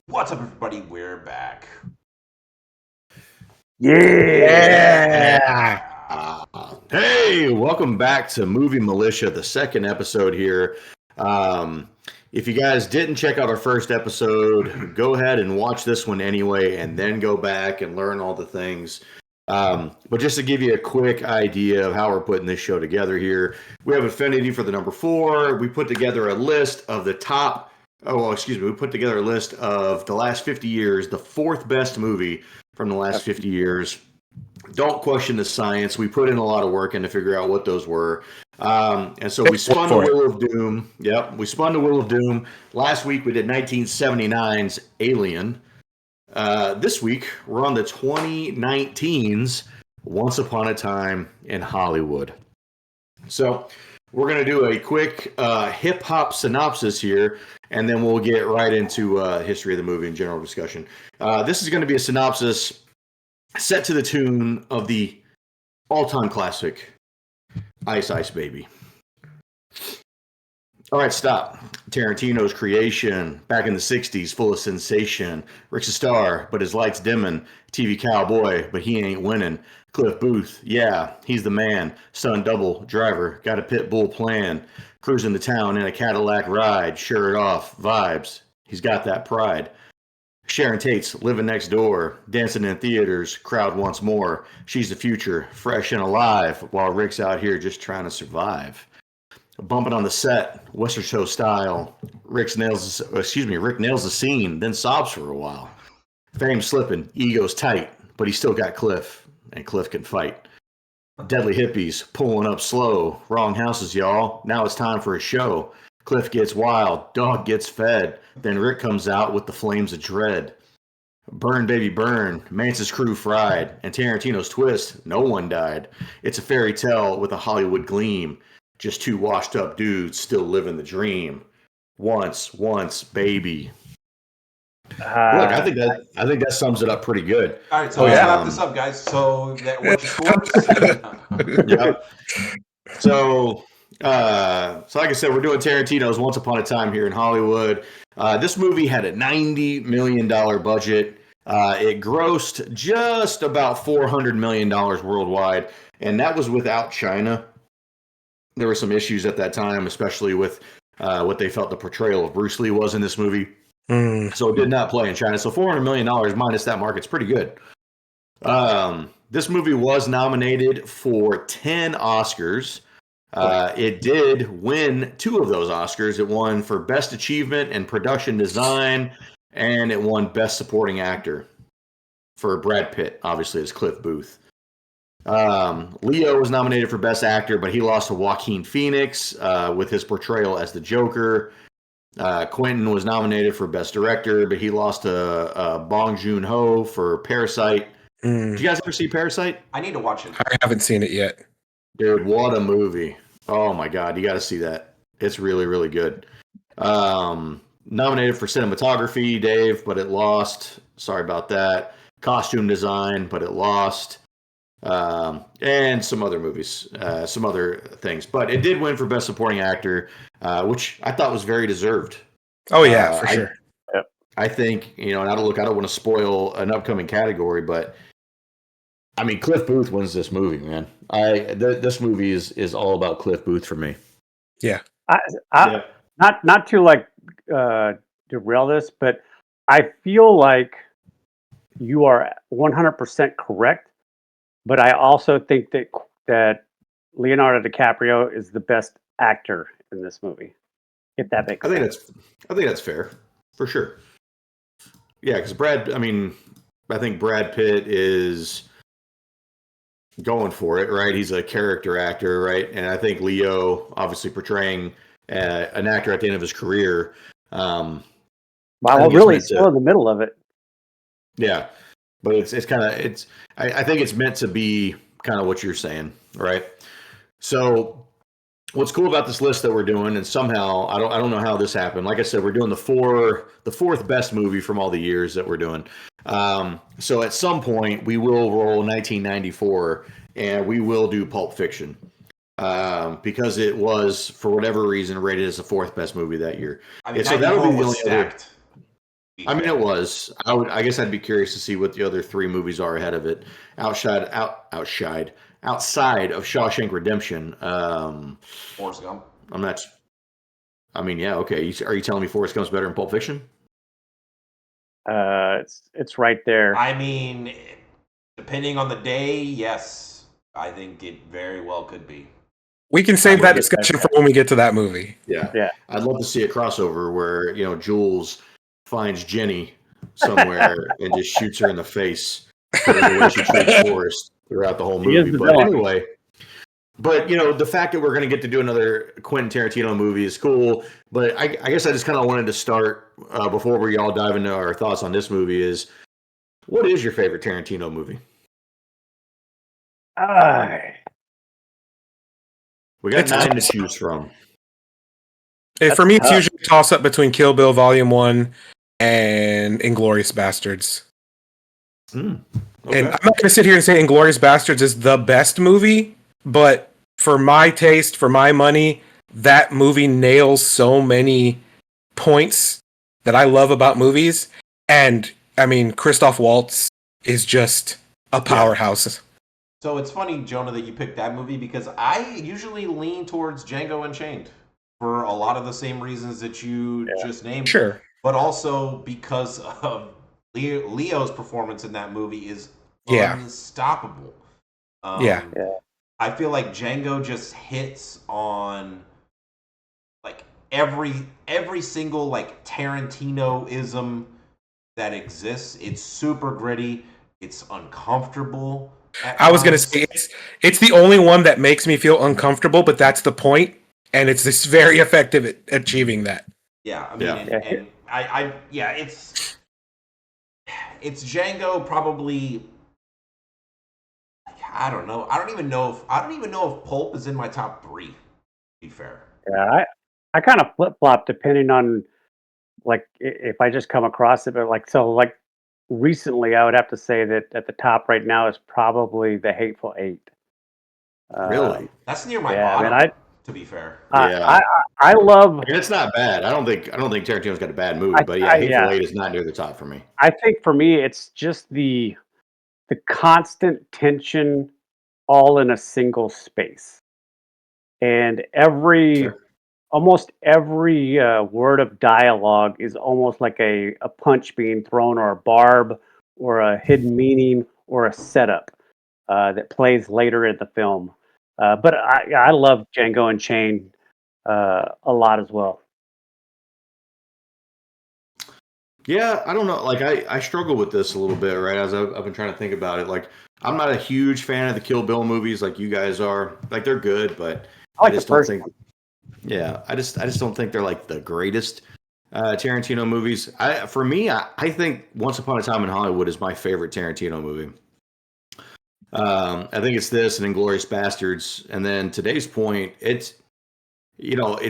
What's up, everybody? We're back. Yeah. Hey, welcome back to Movie Militia, the second episode here. If you guys didn't check out our first episode, go ahead and watch this one anyway, and then go back and learn all the things. But just to give you a quick idea of how we're putting this show together here, we have affinity for the number 4. We put together a list of the top. We put together a list of the last 50 years, the 4th best movie from the last 50 years. Don't question the science. We put in a lot of work in to figure out what those were. And so we spun the Wheel of Doom. Yep, we spun the Wheel of Doom. Last week we did 1979's Alien. This week we're on the 2019's Once Upon a Time in Hollywood. So we're going to do a quick hip-hop synopsis here, and then we'll get right into history of the movie and general discussion. This is going to be a synopsis set to the tune of the all-time classic, Ice Ice Baby. All right, stop. Tarantino's creation, back in the 60s, full of sensation. Rick's a star, but his light's dimming. TV cowboy, but he ain't winning. Cliff Booth, yeah, he's the man. Stunt double, driver, got a pit bull plan. Cruising the town in a Cadillac ride, shirt off, vibes. He's got that pride. Sharon Tate's living next door, dancing in theaters, crowd wants more. She's the future, fresh and alive, while Rick's out here just trying to survive. Bumping on the set, Western show style. Rick nails the scene, then sobs for a while. Fame slipping, ego's tight, but he's still got Cliff, and Cliff can fight. Deadly hippies pulling up slow. Wrong houses, y'all. Now it's time for a show. Cliff gets wild, dog gets fed. Then Rick comes out with the flames of dread. Burn, baby, burn. Mance's crew fried. And Tarantino's twist, no one died. It's a fairy tale with a Hollywood gleam. Just 2 washed up dudes still living the dream. Once, baby. Look, I think that sums it up pretty good. All right, so let's wrap this up, guys. So that what's your scores? Yeah. So like I said, we're doing Tarantino's Once Upon a Time here in Hollywood. This movie had a $90 million budget. It grossed just about $400 million worldwide, and that was without China. There were some issues at that time, especially with what they felt the portrayal of Bruce Lee was in this movie. So it did not play in China. So $400 million minus that market's pretty good. This movie was nominated for 10 Oscars. It did win 2 of those Oscars. It won for Best Achievement and Production Design, and it won Best Supporting Actor for Brad Pitt, obviously, as Cliff Booth. Leo was nominated for Best Actor, but he lost to Joaquin Phoenix with his portrayal as the Joker. Quentin was nominated for Best Director, but he lost to Bong Joon-ho for Parasite. Did you guys ever see Parasite? I need to watch it. I haven't seen it yet. Dude, what a movie. Oh my God, you got to see that. It's really, really good. Nominated for cinematography, Dave, but it lost. Sorry about that. Costume design, but it lost. And some other movies, some other things. But it did win for Best Supporting Actor, which I thought was very deserved. Oh, yeah, for sure. I think, and I don't want to spoil an upcoming category, but I mean, Cliff Booth wins this movie, man. This movie is all about Cliff Booth for me. Yeah. Not to derail this, but I feel like you are 100% correct. But I also think that Leonardo DiCaprio is the best actor in this movie. If that makes sense. I think that's fair, for sure. Yeah, because I think Brad Pitt is going for it, right? He's a character actor, right? And I think Leo, obviously portraying an actor at the end of his career. Wow, really, still in the middle of it. Yeah, but I think it's meant to be kind of what you're saying, right? So what's cool about this list that we're doing, and somehow I don't know how this happened. Like I said, we're doing the 4th best movie from all the years that we're doing. So at some point we will roll 1994 and we will do Pulp Fiction. Because it was, for whatever reason, rated as the 4th best movie that year. I mean, so that'll be the only stacked. I mean, it was. I guess I'd be curious to see what the other 3 movies are ahead of it. Outside of Shawshank Redemption. Forrest Gump. I'm not. I mean, yeah, okay. Are you telling me Forrest Gump's better than Pulp Fiction? It's right there. I mean, depending on the day, yes. I think it very well could be. We can save that get discussion that. for when we get to that movie. Yeah. Yeah. I'd love to see a crossover where, Jules finds Jenny somewhere and just shoots her in the face for the way she treats Forrest throughout the whole He is movie. the But villain. anyway, the fact that we're going to get to do another Quentin Tarantino movie is cool. But I guess I just kind of wanted to start before we all dive into our thoughts on this movie is, what is your favorite Tarantino movie? We got It's 9 to tough. choose from. For me, it's tough. usually a toss up between Kill Bill Volume 1 and Inglourious Bastards. Okay. And I'm not going to sit here and say Inglourious Bastards is the best movie, but for my taste, for my money, that movie nails so many points that I love about movies. And I mean, Christoph Waltz is just a powerhouse. So it's funny, Jonah, that you picked that movie because I usually lean towards Django Unchained for a lot of the same reasons that you just named. Sure. But also because of Leo's performance in that movie is unstoppable. Yeah. I feel like Django just hits on like every single like Tarantino-ism that exists. It's super gritty. It's uncomfortable. I was going to say it's the only one that makes me feel uncomfortable, but that's the point, and it's very effective at achieving that. Yeah, I mean, it's Django probably. I don't know. I don't even know if Pulp is in my top 3. To be fair. Yeah, I kind of flip flop depending on like if I just come across it, but like recently, I would have to say that at the top right now is probably The Hateful Eight. Really? That's near my bottom. To be fair, I love. I mean, it's not bad. I don't think Tarantino's got a bad movie, but Hateful Eight is not near the top for me. I think for me, it's just the constant tension, all in a single space, and almost every word of dialogue is almost like a punch being thrown, or a barb, or a hidden meaning, or a setup that plays later in the film. But I love Django Unchained a lot as well. Yeah, I don't know. Like I struggle with this a little bit, right? As I've been trying to think about it. Like I'm not a huge fan of the Kill Bill movies, like you guys are. Like they're good, but I just don't think. Yeah, I just don't think they're like the greatest Tarantino movies. For me, I think Once Upon a Time in Hollywood is my favorite Tarantino movie. I think it's this and Inglourious Bastards, and then Today's Point. It's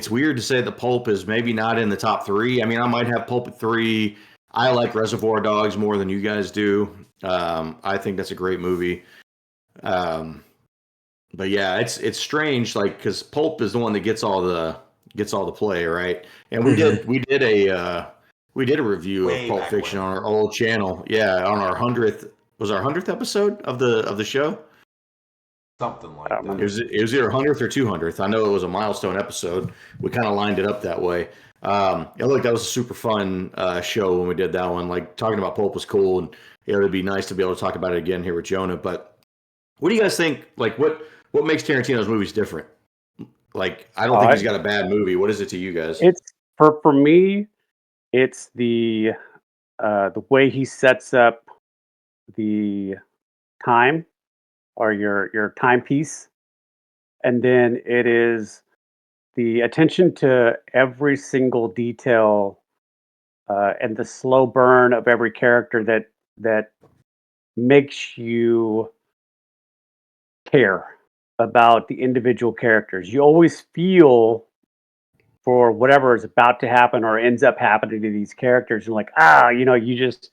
weird to say the Pulp is maybe not in the top 3. I mean, I might have Pulp at 3. I like Reservoir Dogs more than you guys do. I think that's a great movie. But yeah, it's strange, like because Pulp is the one that gets all the play, right? And we did a review of Pulp Fiction on our old channel. Yeah, on our 100th. Was our 100th episode of the show? Something like that. It was either 100th or 200th. I know it was a milestone episode. We kind of lined it up that way. Look, that was a super fun show when we did that one. Like talking about Pulp was cool, and it would be nice to be able to talk about it again here with Jonah. But what do you guys think? Like, what makes Tarantino's movies different? Like, I don't think he's got a bad movie. What is it to you guys? It's for me, it's the way he sets up the time, or your timepiece, and then it is the attention to every single detail, and the slow burn of every character that makes you care about the individual characters. You always feel for whatever is about to happen or ends up happening to these characters. You're like, you just.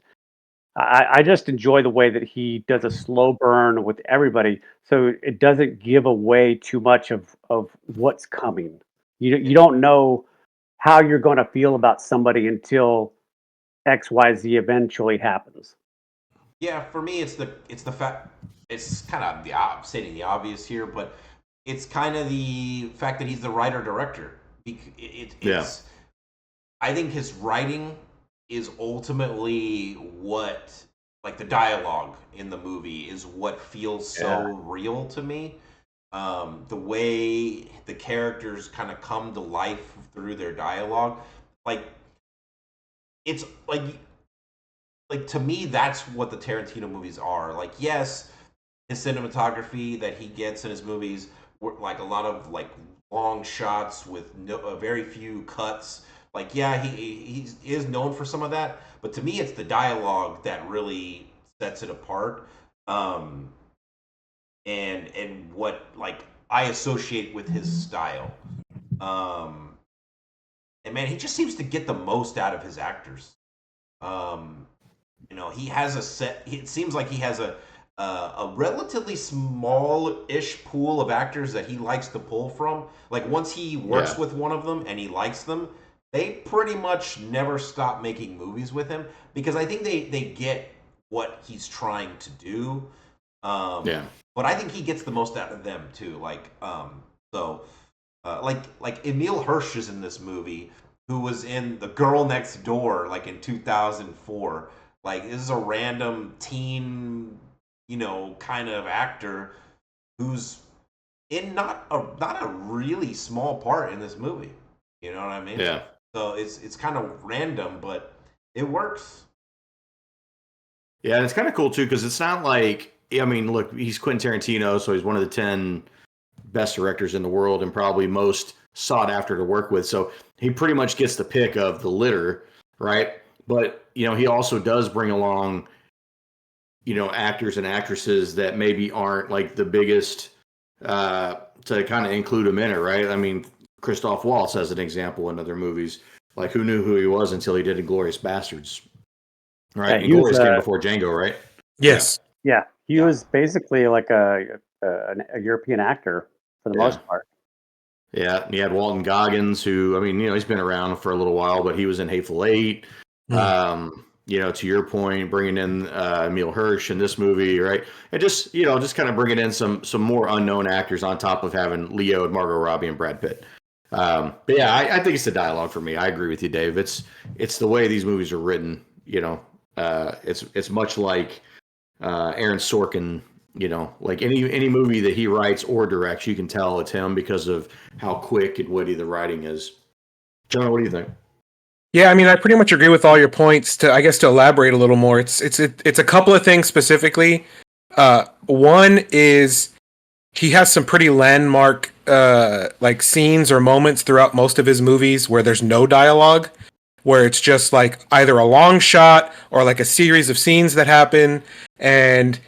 I just enjoy the way that he does a slow burn with everybody, so it doesn't give away too much of what's coming. You don't know how you're going to feel about somebody until XYZ eventually happens. Yeah, for me, it's the fact. It's kind of stating the obvious here, but it's kind of the fact that he's the writer director. It's I think his writing is ultimately what, like, the dialogue in the movie is what feels so real to me. The way the characters kind of come to life through their dialogue, like it's like to me, that's what the Tarantino movies are. Like, yes, his cinematography that he gets in his movies, like a lot of like long shots with very few cuts. Like, yeah, he is known for some of that, but to me, it's the dialogue that really sets it apart. Um, and what, like, I associate with his style. Um, and man, he just seems to get the most out of his actors. Um, he has a set. It seems like he has a relatively small-ish pool of actors that he likes to pull from. Like, once he works with one of them and he likes them, they pretty much never stop making movies with him, because I think they get what he's trying to do. But I think he gets the most out of them too. Like Emile Hirsch is in this movie, who was in The Girl Next Door, like in 2004. Like, this is a random teen, kind of actor who's in not a really small part in this movie. You know what I mean? Yeah. So it's kind of random, but it works. Yeah, and it's kind of cool too, because it's not like, I mean, look, he's Quentin Tarantino, so he's one of the 10 best directors in the world and probably most sought after to work with. So he pretty much gets the pick of the litter, right? But, he also does bring along, actors and actresses that maybe aren't like the biggest to kind of include him in it, right? I mean, Christoph Waltz as an example in other movies. Like, who knew who he was until he did Inglourious Bastards, right? Yeah, Inglourious came before Django, right? Yes. Yeah, he was basically like a European actor for the most part. Yeah, and you had Walton Goggins, who, I mean, he's been around for a little while, but he was in Hateful Eight. To your point, bringing in Emile Hirsch in this movie, right? And just kind of bringing in some more unknown actors on top of having Leo and Margot Robbie and Brad Pitt. But yeah, I think it's the dialogue for me. I agree with you, Dave. It's the way these movies are written. It's much like Aaron Sorkin. Like any movie that he writes or directs, you can tell it's him because of how quick and witty the writing is. John, what do you think? Yeah, I mean, I pretty much agree with all your points. To elaborate a little more, it's a couple of things specifically. One is he has some pretty landmark like scenes or moments throughout most of his movies where there's no dialogue, where it's just like either a long shot or like a series of scenes that happen, and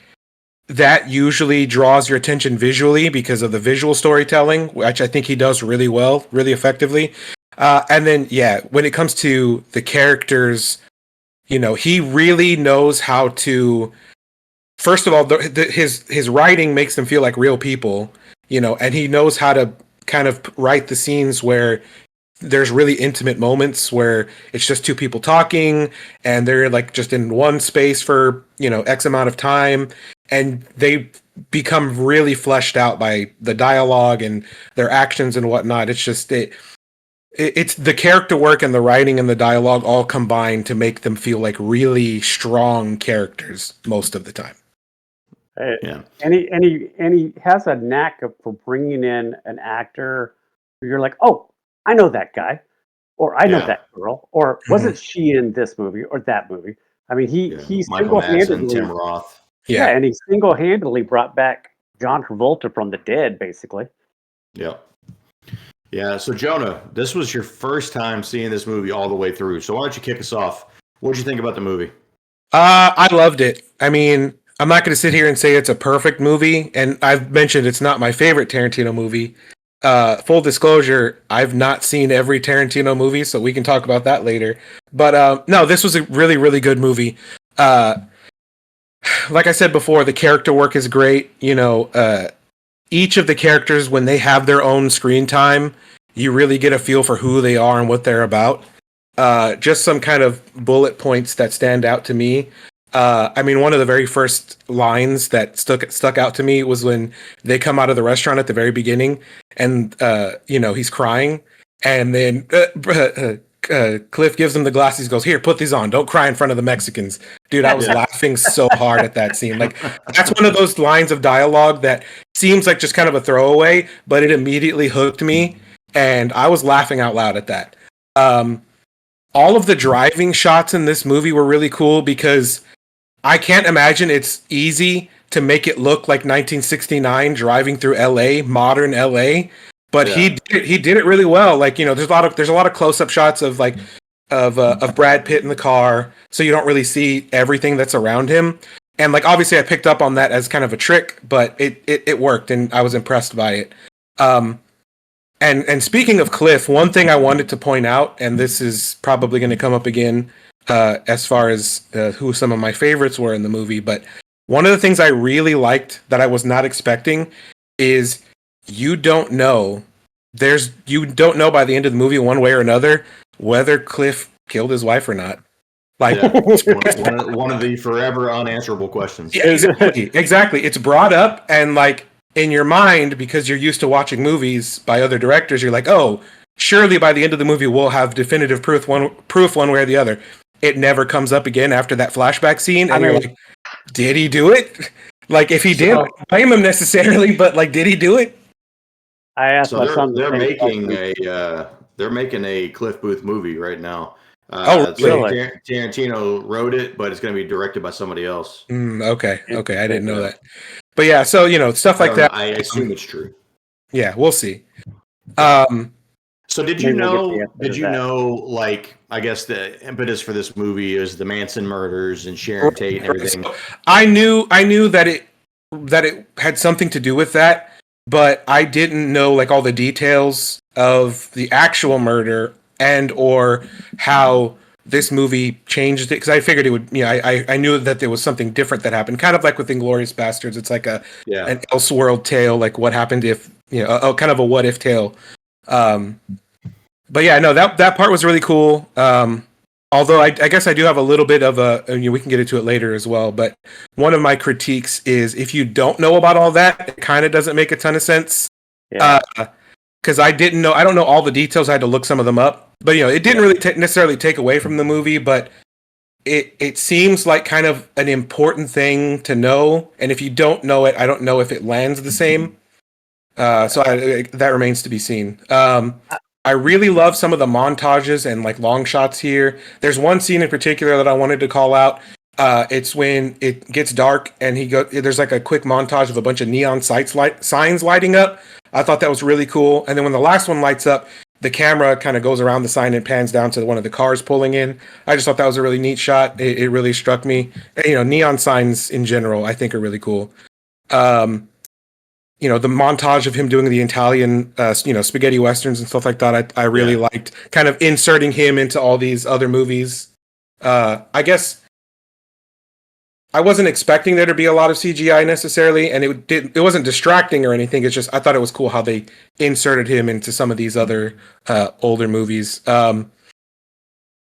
that usually draws your attention visually because of the visual storytelling, which I think he does really well, really effectively. And then, when it comes to the characters, he really knows how to. First of all, his writing makes them feel like real people, and he knows how to kind of write the scenes where there's really intimate moments where it's just two people talking and they're like just in one space for, X amount of time, and they become really fleshed out by the dialogue and their actions and whatnot. It's just it's the character work and the writing and the dialogue all combined to make them feel like really strong characters most of the time. Yeah. And he has a knack for bringing in an actor where you're like, oh, I know that guy, or I know that girl, or wasn't she in this movie or that movie? I mean, he Michael Madsen, single-handedly, Tim Roth. and he single-handedly brought back John Travolta from the dead, basically. Yep. Yeah. So Jonah, this was your first time seeing this movie all the way through. So why don't you kick us off? What did you think about the movie? I loved it. I mean, I'm not going to sit here and say it's a perfect movie, and I've mentioned it's not my favorite Tarantino movie. Full disclosure, I've not seen every Tarantino movie, so we can talk about that later. But no, this was a really, really good movie. Like I said before, the character work is great. Each of the characters, when they have their own screen time, you really get a feel for who they are and what they're about. just some kind of bullet points that stand out to me. I mean, one of the very first lines that stuck out to me was when they come out of the restaurant at the very beginning, and he's crying, and then Cliff gives him the glasses. He goes, "Here, put these on. Don't cry in front of the Mexicans." Dude, I was laughing so hard at that scene. Like, that's one of those lines of dialogue that seems like just kind of a throwaway, but it immediately hooked me, and I was laughing out loud at that. All of the driving shots in this movie were really cool because I can't imagine it's easy to make it look like 1969 driving through LA, modern LA, but he did it really well. Like, there's a lot of close-up shots of Brad Pitt in the car, so you don't really see everything that's around him. And like, obviously I picked up on that as kind of a trick, but it worked, and I was impressed by it. And speaking of Cliff, one thing I wanted to point out, and this is probably going to come up again as far as who some of my favorites were in the movie, but one of the things I really liked that I was not expecting is you don't know by the end of the movie one way or another whether Cliff killed his wife or not. Like, one of the forever unanswerable questions. Yeah, exactly. It's brought up, and like, in your mind, because you're used to watching movies by other directors, you're like, oh, surely by the end of the movie we'll have definitive proof one way or the other. It never comes up again after that flashback scene, and you're like, did he do it? Like, if he did, I don't blame him necessarily, but like, did he do it? I asked my son. They're making a Cliff Booth movie right now. Really? Tarantino wrote it, but it's going to be directed by somebody else. Okay, I didn't know that. But yeah, so stuff like that. I assume it's true. Yeah, we'll see. So did you know? Like, I guess the impetus for this movie is the Manson murders and Sharon Tate and everything. So I knew that it had something to do with that, but I didn't know like all the details of the actual murder and or how this movie changed it, because I figured it would. I knew that there was something different that happened, kind of like with Inglourious Bastards. It's like an Elseworld tale, like what happened if kind of a what if tale. But yeah, no, that part was really cool. Although I guess I do have a little bit of we can get into it later as well. But one of my critiques is if you don't know about all that, it kind of doesn't make a ton of sense. Yeah. Because I don't know all the details. I had to look some of them up. But it didn't really necessarily take away from the movie, but it seems like kind of an important thing to know. And if you don't know it, I don't know if it lands the same. So that remains to be seen. I really love some of the montages and like long shots here. There's one scene in particular that I wanted to call out. It's when it gets dark and there's like a quick montage of a bunch of neon signs lighting up. I thought that was really cool. And then when the last one lights up, the camera kind of goes around the sign and pans down to one of the cars pulling in. I just thought that was a really neat shot. It really struck me. Neon signs in general, I think, are really cool. The montage of him doing the Italian, spaghetti westerns and stuff like that, I really liked. Kind of inserting him into all these other movies. I guess I wasn't expecting there to be a lot of CGI necessarily, and it wasn't distracting or anything. It's just I thought it was cool how they inserted him into some of these other older movies. I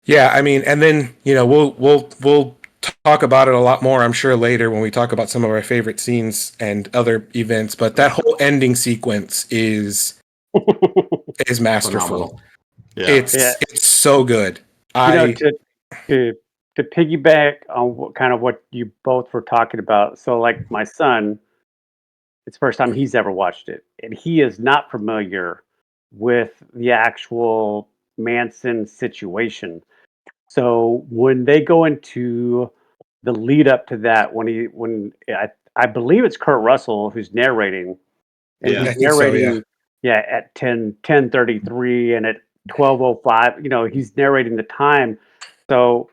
mean, and then we'll talk about it a lot more, I'm sure, later when we talk about some of our favorite scenes and other events. But that whole ending sequence is masterful. Yeah. It's so good. To piggyback on what you both were talking about. So, like, my son, it's the first time he's ever watched it, and he is not familiar with the actual Manson situation. So when they go into the lead up to that, I believe it's Kurt Russell who's narrating, and he's narrating, at 10:33 and at 12:05. He's narrating the time. So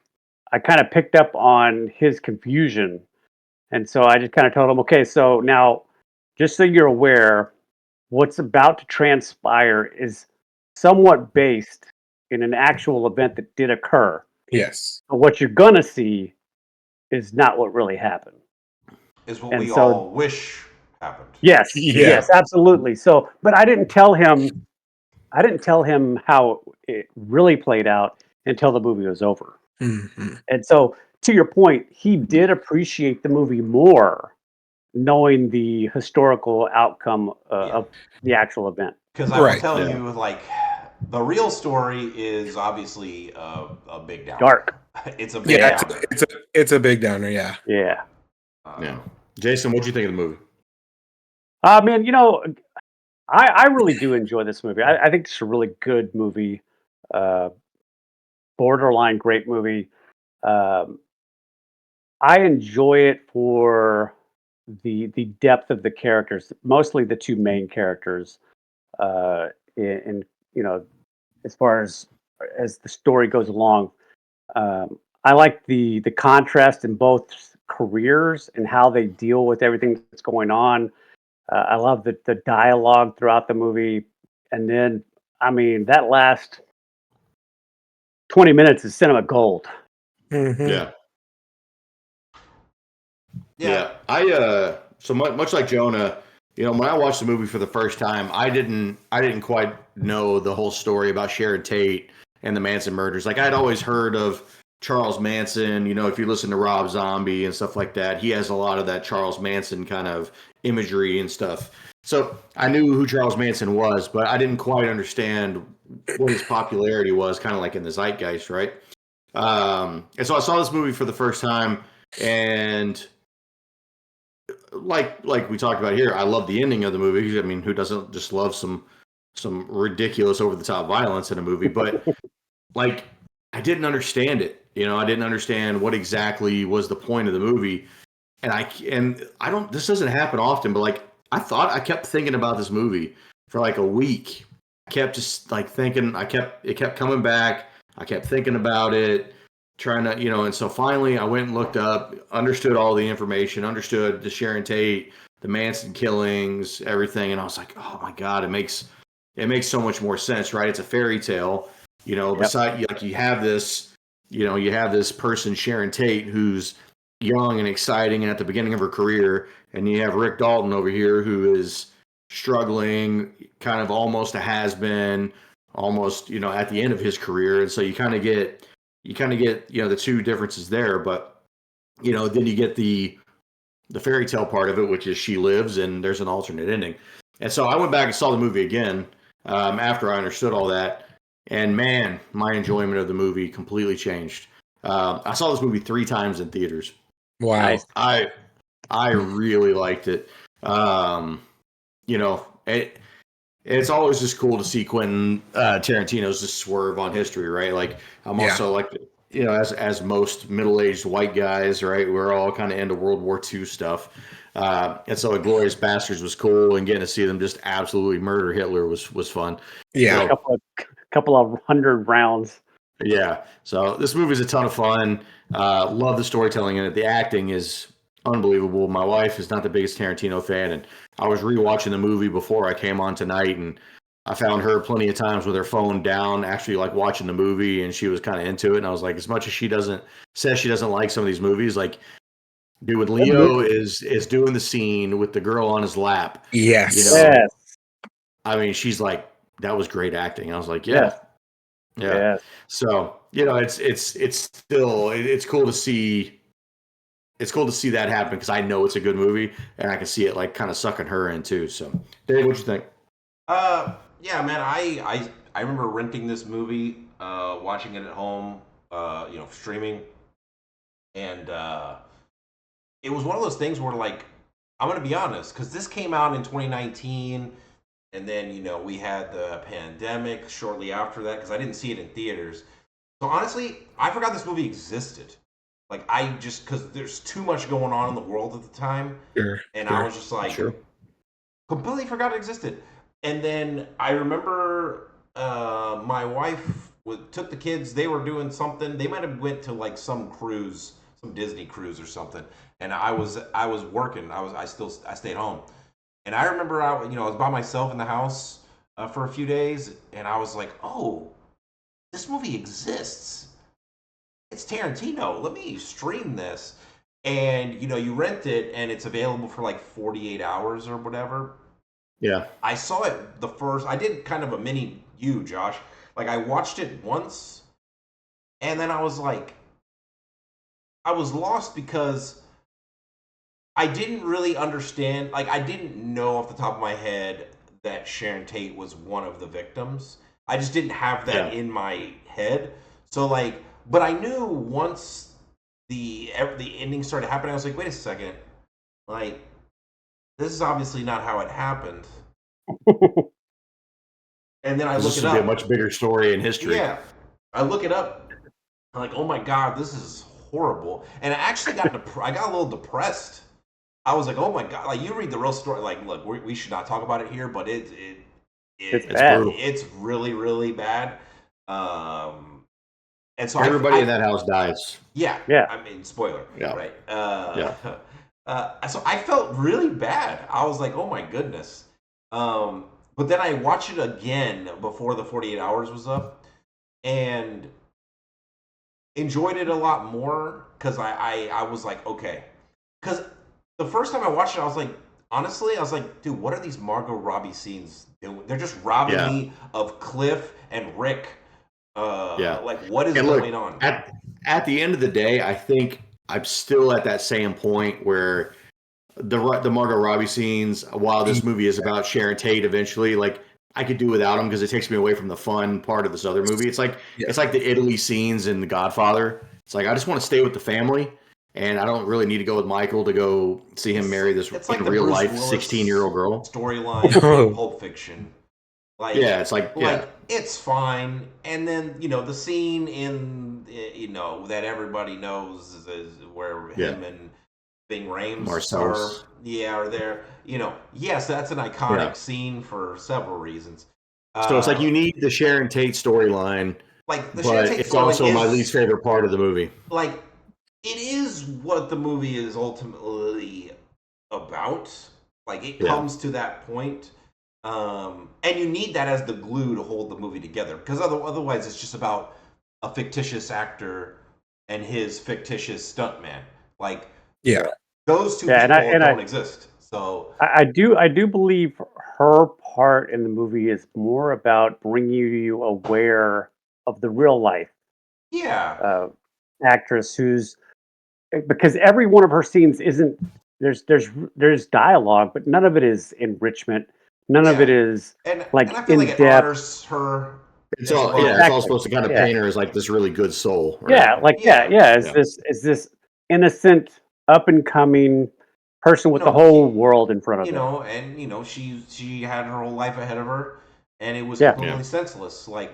I kind of picked up on his confusion, and so I just kind of told him, okay, so now, just so you're aware, what's about to transpire is somewhat based in an actual event that did occur. Yes. But what you're going to see is not what really happened. Is what we all wish happened. Yes. Yeah. Yes, absolutely. So, but I didn't tell him how it really played out. until the movie was over. Mhm. And so, to your point, he did appreciate the movie more knowing the historical outcome Yeah. of the actual event. Because I will Right. tell Yeah. you, like, the real story is obviously a big downer. Dark. It's a big Yeah, downer. it's a big downer. Yeah. Yeah. Yeah. Jason, what'd you think of the movie? Man, I really do enjoy this movie. I think it's a really good movie, uh, borderline great movie. Um, I enjoy it for the depth of the characters, mostly the two main characters. In as far as the story goes along, I like the contrast in both careers and how they deal with everything that's going on. I love the dialogue throughout the movie, and then I mean that last 20 minutes is cinema gold. Mhm. Yeah. Yeah. Yeah. So much like Jonah, when I watched the movie for the first time, I didn't quite know the whole story about Sharon Tate and the Manson murders. Like I'd always heard of Charles Manson, if you listen to Rob Zombie and stuff like that, he has a lot of that Charles Manson kind of imagery and stuff. So I knew who Charles Manson was, but I didn't quite understand what his popularity was, kind of like in the zeitgeist, right? And so I saw this movie for the first time, and like we talked about here, I love the ending of the movie. I mean, who doesn't just love some ridiculous over the top violence in a movie? But like, I didn't understand it. I didn't understand what exactly was the point of the movie. And I don't. This doesn't happen often, but like I kept thinking about this movie for like a week. I kept just like thinking. It kept coming back. I kept thinking about it, trying to, and so finally I went and looked up, understood all the information, understood the Sharon Tate, the Manson killings, everything, and I was like, oh my God, it makes so much more sense, right? It's a fairy tale, Yep. Beside, like you have this, you have this person, Sharon Tate, who's young and exciting and at the beginning of her career, and you have Rick Dalton over here who is struggling, kind of almost a has-been, almost at the end of his career, and so you kind of get the two differences there, but then you get the fairy tale part of it, which is she lives and there's an alternate ending. And so I went back and saw the movie again after I understood all that, and man, my enjoyment of the movie completely changed. I saw this movie 3 times in theaters. Wow. Nice. I really liked it. It's always just cool to see Quentin Tarantino's just swerve on history, right? Like I'm also like, as most middle-aged white guys, right? We're all kind of into World War II stuff, and so Inglourious Basterds was cool, and getting to see them just absolutely murder Hitler was fun. Yeah. So, Couple of 100 rounds. yeah. So this movie is a ton of fun. Love the storytelling in it. The acting is unbelievable. My wife is not the biggest Tarantino fan, and I was rewatching the movie before I came on tonight, and I found her plenty of times with her phone down, actually like watching the movie, and she was kind of into it. And I was like, as much as she says she doesn't like some of these movies, like, dude, when Leo is doing the scene with the girl on his lap, Yes. Yes. I mean, she's like, that was great acting. I was like, yeah. Yes. So it's cool to see. It's cool to see that happen because I know it's a good movie, and I can see it like kind of sucking her in too. So, Dave, what you think? Yeah, man. I remember renting this movie, watching it at home, streaming, and it was one of those things where, like, I'm gonna be honest, because this came out in 2019, and then we had the pandemic shortly after that, because I didn't see it in theaters. So honestly, I forgot this movie existed. Like because there's too much going on in the world at the time, Sure. and Sure. I was just like, completely forgot it existed. And then I remember my wife took the kids. They were doing something. They might have went to like some cruise, some Disney cruise or something. And I was working. I stayed home. And I remember I was by myself in the house for a few days, and I was like, oh, this movie exists. It's Tarantino. Let me stream this. And you rent it, and it's available for like 48 hours or whatever. Yeah. I saw it I did kind of a mini you, Josh. Like I watched it once, And then I was like, I was lost because I didn't really understand. Like, I didn't know off the top of my head that Sharon Tate was one of the victims. I just didn't have that Yeah. in my head. So like, but I knew once the ending started happening, I was like, wait a second, like this is obviously not how it happened. And then I Because look this it would be a up. much bigger story in history. Yeah, I look it up. I'm like, oh my god, this is horrible. And I actually I got a little depressed. I was like, oh my god, like you read the real story. Like, look, we should not talk about it here, but It's It's bad. brutal. it's really really bad. Um, and so Everybody in that house dies. yeah, Yeah. I mean, spoiler, Yeah. right? Yeah. So I felt really bad. I was like, oh my goodness. Um, but then I watched it again before the 48 hours was up, and enjoyed it a lot more because I was like, okay. Because the first time I watched it, I was like, honestly, I was like, dude, what are these Margot Robbie scenes doing? They're just robbing Yeah. me of Cliff and Rick. Yeah. Like, what is And look, going on? at the end of the day, I think I'm still at that same point where the Margot Robbie scenes, while this movie is about Sharon Tate eventually, like I could do without them because it takes me away from the fun part of this other movie. It's like Yeah. it's like the Italy scenes in The Godfather. It's like I just want to stay with the family, and I don't really need to go with Michael to go see him marry this It's in like the real Bruce life Willis 16-year-old girl. storyline in Pulp Fiction. Like, Yeah, it's like yeah, it's fine. And then the scene in that everybody knows is where yeah, him and Bing Rames Marcel's. are there. Yes, that's an Yeah. iconic scene for several reasons. So it's like Uh, you need the Sharon Tate storyline, like the Sharon but Tate it's storyline also my least is favorite part of the movie. like it is what the movie is ultimately about. Like it Yeah. comes to that point, and you need that as the glue to hold the movie together because otherwise it's just about a fictitious actor and his fictitious stuntman. Like Yeah. those two Yeah, people don't exist. So I do believe her part in the movie is more about bringing you aware of the real life yeah, uh, actress who's because every one of her scenes isn't there's dialogue, but none of it is enrichment. None of it yeah, is and like I feel like in it depth. honors her It's as all yeah, it's all well. Exactly. supposed to kind of Yeah. paint her as like this really good soul, right? Yeah. Like Yeah, Yeah. Is this innocent, up and coming person you with the know, whole world in front of them? and she had her whole life ahead of her, and it was Yeah. Yeah. completely senseless. Like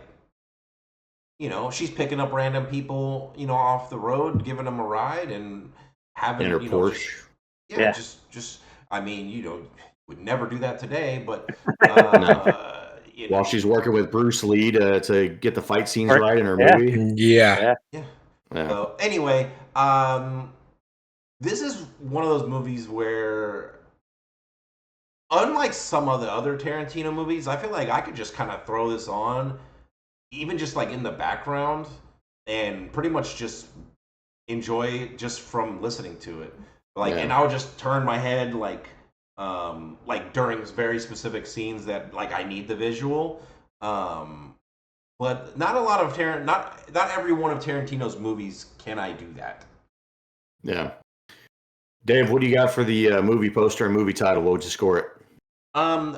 she's picking up random people, off the road, giving them a ride, and In her having, just Porsche. yeah, Yeah. just I mean, would never do that today, but No. you While know, she's working with Bruce Lee to get the fight scenes Or- right in her yeah. movie. Yeah. Yeah. yeah. Yeah. So anyway, this is one of those movies where, unlike some of the other Tarantino movies, I feel like I could just kind of throw this on, even just like in the background, and pretty much just enjoy it just from listening to it. Like, Yeah. and I would just turn my head like during very specific scenes that like I need the visual. But not a lot of not every one of Tarantino's movies can I do that. Yeah. Dave, what do you got for the movie poster and movie title? What would you score it? Um,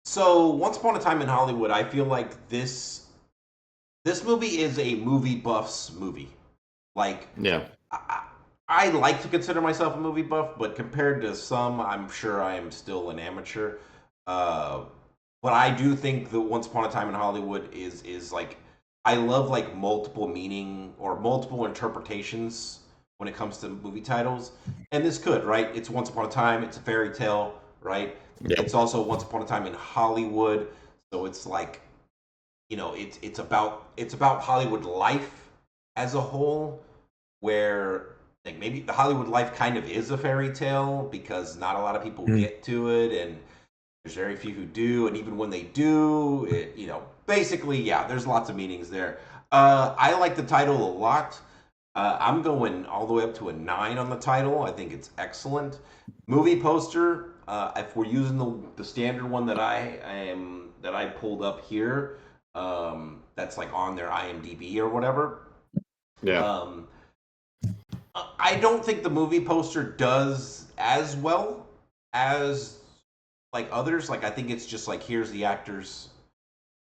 so Once Upon a Time in Hollywood, I feel like this movie is a movie buff's movie. Like Yeah. I like to consider myself a movie buff, but compared to some, I'm sure I am still an amateur. Uh, but I do think that Once Upon a Time in Hollywood is like I love like multiple meaning or multiple interpretations when it comes to movie titles, and this could right. It's Once Upon a Time. It's a fairy tale, right? Yeah. It's also Once Upon a Time in Hollywood, so it's like it's about Hollywood life as a whole, where like maybe the Hollywood life kind of is a fairy tale because not a lot of people get to it, and there's very few who do, and even when they do, basically, yeah, there's lots of meanings there. I like the title a lot. I'm going all the way up to a 9 on the title. I think it's excellent. Movie poster. If we're using the standard one that I pulled up here, that's like on their IMDb or whatever. Yeah. I don't think the movie poster does as well as like others. Like I think it's just like here's the actors.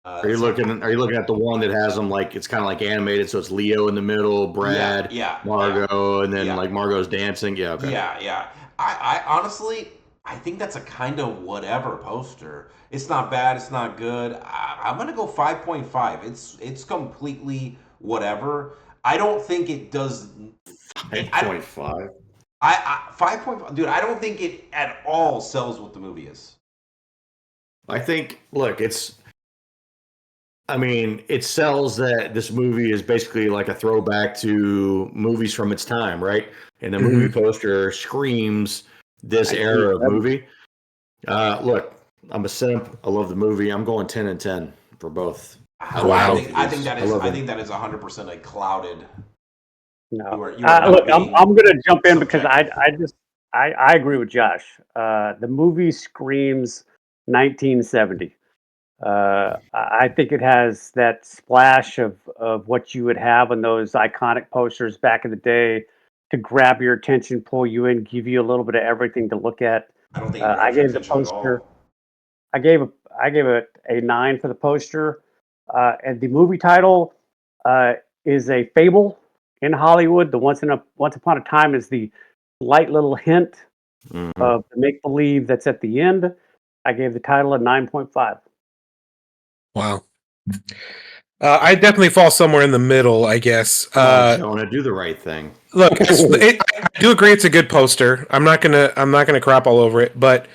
Are you looking at the one that has them like it's kind of like animated, so it's Leo in the middle, Brad, Margot, and then like Margot's dancing. Yeah, okay. Yeah. I honestly, I think that's a kind of whatever poster. It's not bad. It's not good. I'm gonna go 5.5. It's completely whatever. I don't think it does. 5.5. I 5.5, dude. I don't think it at all sells what the movie is. I think. Look, it sells that this movie is basically like a throwback to movies from its time, right? And the movie poster screams this era of movie. Look, I'm a simp. I love the movie. I'm going 10 and 10 for both. I think that is 100% a clouded. No. Look, I'm going to jump in because I agree with Josh. The movie screams 1970. I think it has that splash of what you would have on those iconic posters back in the day to grab your attention, pull you in, give you a little bit of everything to look at. I don't think I gave the poster. I gave it a 9 for the poster, and the movie title is a fable in Hollywood. The Once Upon a Time is the light little hint of the make believe that's at the end. I gave the title a 9.5. Wow. I definitely fall somewhere in the middle, I guess. Jonah, do the right thing. Look, I do agree it's a good poster. I'm not gonna crap all over it, but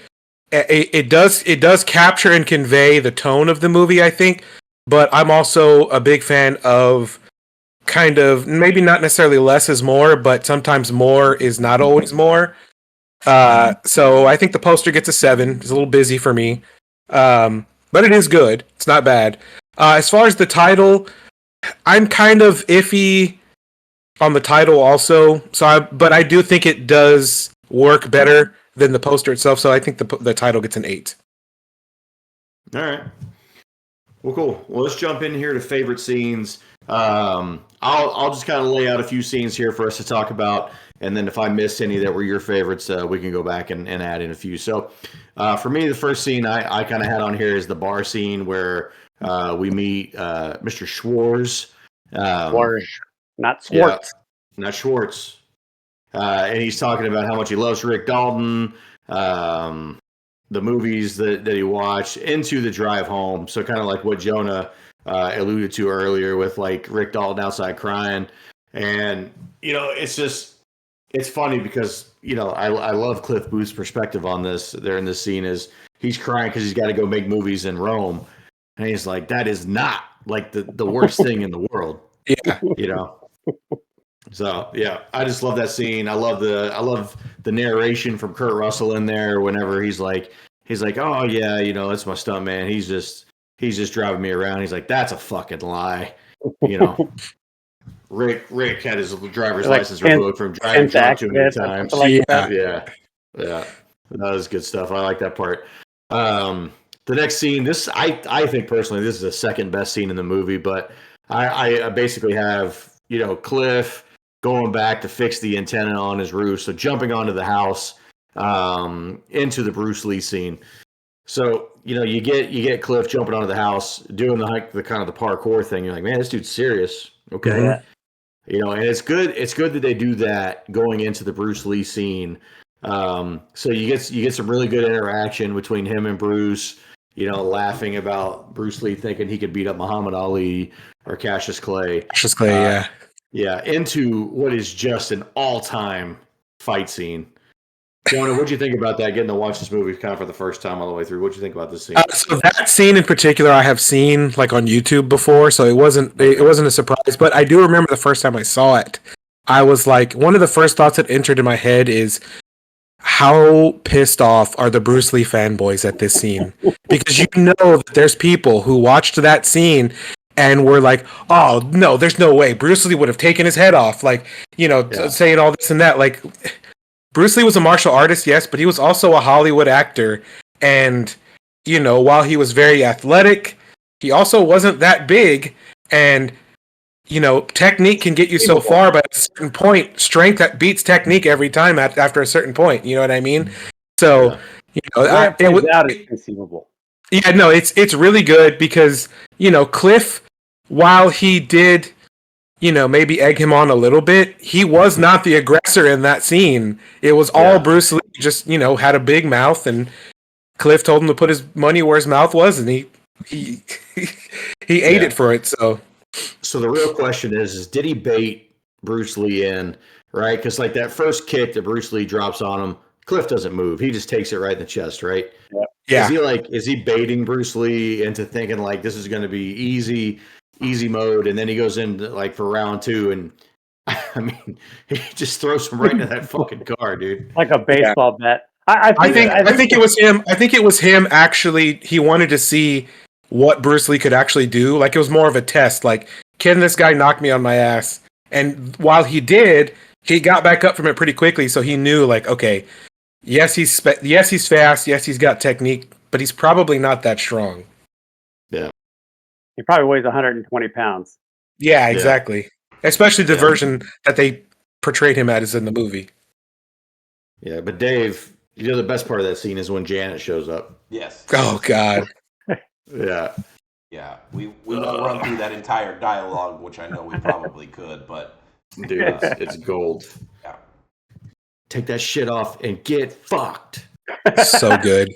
it does capture and convey the tone of the movie, I think. But I'm also a big fan of kind of maybe not necessarily less is more, but sometimes more is not always more. So I think the poster gets a 7. It's a little busy for me. But it is good. It's not bad. As far as the title, I'm kind of iffy on the title also. But I do think it does work better than the poster itself. So I think the title gets an 8. All right. Well, cool. Well, let's jump in here to favorite scenes. I'll just kind of lay out a few scenes here for us to talk about, and then if I miss any that were your favorites, we can go back and add in a few. So, for me, the first scene I kind of had on here is the bar scene where we meet Mr. Schwartz. Not Schwartz. Yeah, not Schwartz. And he's talking about how much he loves Rick Dalton, the movies that he watched, into the drive home. So kind of like what Jonah alluded to earlier with like Rick Dalton outside crying. And, it's funny because, I love Cliff Booth's perspective on this. There in this scene is he's crying because he's got to go make movies in Rome. And he's like, that is not like the worst thing in the world. Yeah. So yeah, I just love that scene. I love the narration from Kurt Russell in there whenever he's like, oh yeah, that's my stunt man. He's just driving me around. He's like, that's a fucking lie. Rick had his driver's license revoked from driving drunk too many times. Yeah. That was good stuff. I like that part. The next scene, I think personally, this is the second best scene in the movie, but I basically have, Cliff going back to fix the antenna on his roof. So jumping onto the house, into the Bruce Lee scene. So, you get Cliff jumping onto the house, doing the kind of the parkour thing. You're like, man, this dude's serious. Okay. Yeah. And it's good that they do that going into the Bruce Lee scene. So you get some really good interaction between him and Bruce, laughing about Bruce Lee thinking he could beat up Muhammad Ali or Cassius Clay. Yeah. Yeah, into what is just an all-time fight scene. Jonah, what'd you think about that? Getting to watch this movie kind of for the first time all the way through. What'd you think about this scene? So that scene in particular, I have seen like on YouTube before, so it wasn't a surprise. But I do remember the first time I saw it, I was like, one of the first thoughts that entered in my head is, how pissed off are the Bruce Lee fanboys at this scene? Because that there's people who watched that scene and were like, oh, no, there's no way. Bruce Lee would have taken his head off. Like, saying all this and that. Like, Bruce Lee was a martial artist, yes, but he was also a Hollywood actor. And, while he was very athletic, he also wasn't that big. And, technique can get you so far, but at a certain point, strength that beats technique every time after a certain point. You know what I mean? So, The way it plays out is conceivable. Yeah, no, it's really good because, Cliff, while he did, maybe egg him on a little bit, he was not the aggressor in that scene. It was all Bruce Lee just, had a big mouth, and Cliff told him to put his money where his mouth was, and he ate it for it. So the real question is did he bait Bruce Lee in, right? Because like that first kick that Bruce Lee drops on him, Cliff doesn't move. He just takes it right in the chest, right? Yeah. Is he baiting Bruce Lee into thinking like this is going to be easy mode, and then he goes in like for round 2, and I mean he just throws him right into that fucking car, dude. Like a baseball bat. I think it was him. I think it was him actually. He wanted to see what Bruce Lee could actually do. Like it was more of a test. Like, can this guy knock me on my ass? And while he did, he got back up from it pretty quickly. So he knew, like, okay, yes, he's fast. Yes, he's got technique, but he's probably not that strong. Yeah, he probably weighs 120 pounds. Yeah, exactly. Especially the version that they portrayed him as in the movie. Yeah, but Dave, the best part of that scene is when Janet shows up. Yes. Oh God. Yeah. Yeah, we won't run through that entire dialogue, which I know we probably could, but dude, it's gold. Yeah. Take that shit off and get fucked. So good.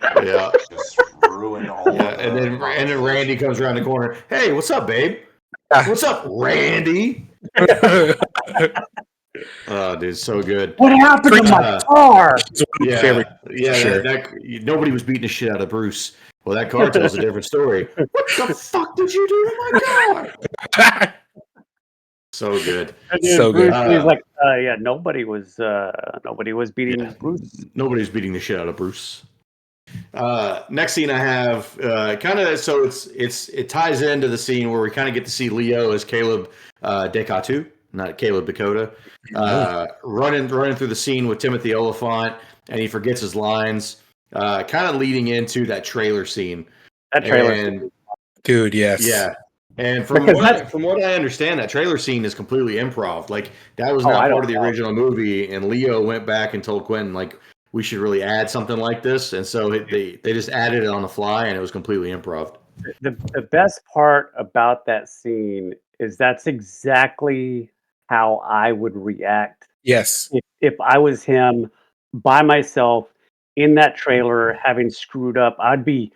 Yeah. Just ruin all of it. And then Randy comes around the corner. Hey, what's up, babe? What's up, Randy? Oh, dude, so good. What happened to my car? Yeah, nobody was beating the shit out of Bruce. Well, that car tells a different story. What the fuck did you do to my car? So good. Dude, so Bruce good. Lee's like, nobody was beating Bruce. Nobody's beating the shit out of Bruce. Next scene I have kind of so it ties into the scene where we kind of get to see Leo as Caleb Dekatu, not Caleb Dakota, running through the scene with Timothy Oliphant, and he forgets his lines. Kind of leading into that trailer scene. That trailer scene. Dude, yes. Yeah. And from what I understand, that trailer scene is completely improv. Like that was not part of the original movie, and Leo went back and told Quentin like we should really add something like this, and so they just added it on the fly, and it was completely improv. The best part about that scene is that's exactly how I would react. Yes. If I was him by myself in that trailer, having screwed up, I'd be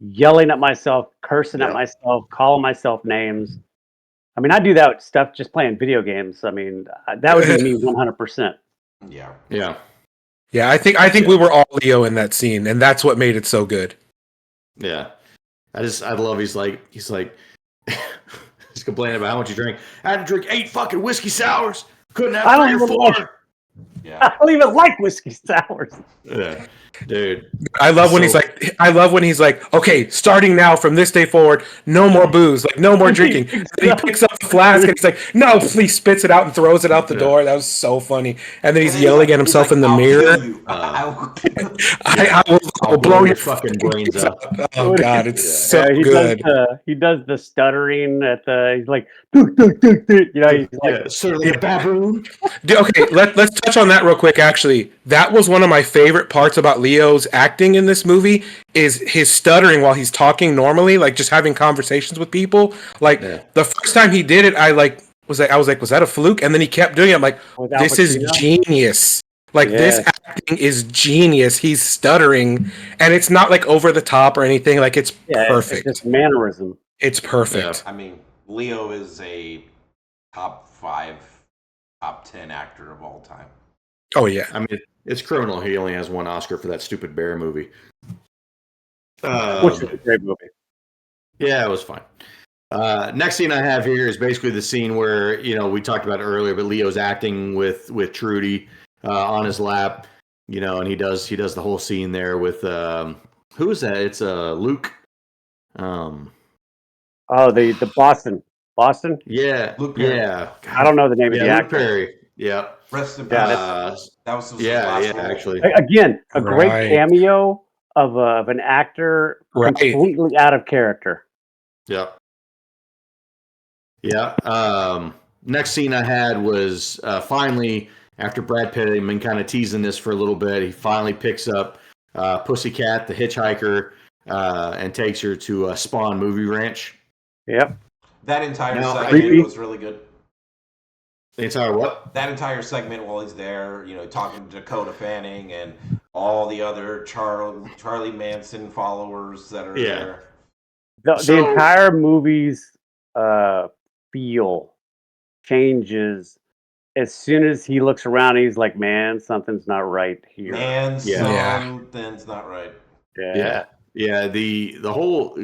yelling at myself, cursing at myself, calling myself names. I mean, I do that stuff just playing video games. I mean, that would be me 100%. Yeah. Yeah. Yeah, I think we were all Leo in that scene, and that's what made it so good. Yeah. I love he's like he's complaining about how much he drank. I had to drink 8 fucking whiskey sours. Couldn't have 3 or 4. Yeah. I don't even like whiskey sours. Yeah, dude. I love when he's like, okay, starting now from this day forward, no more booze, like no more drinking. And he picks up the flask and he's like, no, please, spits it out and throws it out the door. That was so funny. And then he's yelling at himself in the mirror. I will blow your fucking brains out. Oh God, it's so good. He does the stuttering at the. He's like, he's like, sort of like a baboon. Okay, let's touch on that real quick. Actually, that was one of my favorite parts about Leo's acting in this movie is his stuttering while he's talking normally, like just having conversations with people. Like the first time he did it, I was like, was that a fluke? And then he kept doing it. I'm like, this is genius. Like this acting is genius. He's stuttering, and it's not like over the top or anything. Like it's perfect. It's just mannerism. It's perfect. I mean, Leo is a top 5, top 10 actor of all time. Oh yeah. I mean, it's criminal. He only has 1 Oscar for that stupid bear movie. Which is a great movie. Yeah, it was fine. Next scene I have here is basically the scene where we talked about it earlier, but Leo's acting with Trudy on his lap, and he does the whole scene there with who is that? It's Luke. The Boston. Yeah, Luke Perry. Yeah. I don't know the name of the Luke actor. Perry. Yeah. Rest in peace. That was his last last role. actually. Again, a great cameo of an actor completely out of character. Yeah. Yeah. Next scene I had was finally after Brad Pitt had been kind of teasing this for a little bit. He finally picks up Pussycat, the hitchhiker, and takes her to a Spawn movie ranch. Yep. That entire Now, segment was really good. The entire what? That entire segment while he's there, talking to Dakota Fanning and all the other Charlie Manson followers that are there. The entire movie's feel changes as soon as he looks around. He's like, "Man, something's not right here." Something's not right. Yeah. The whole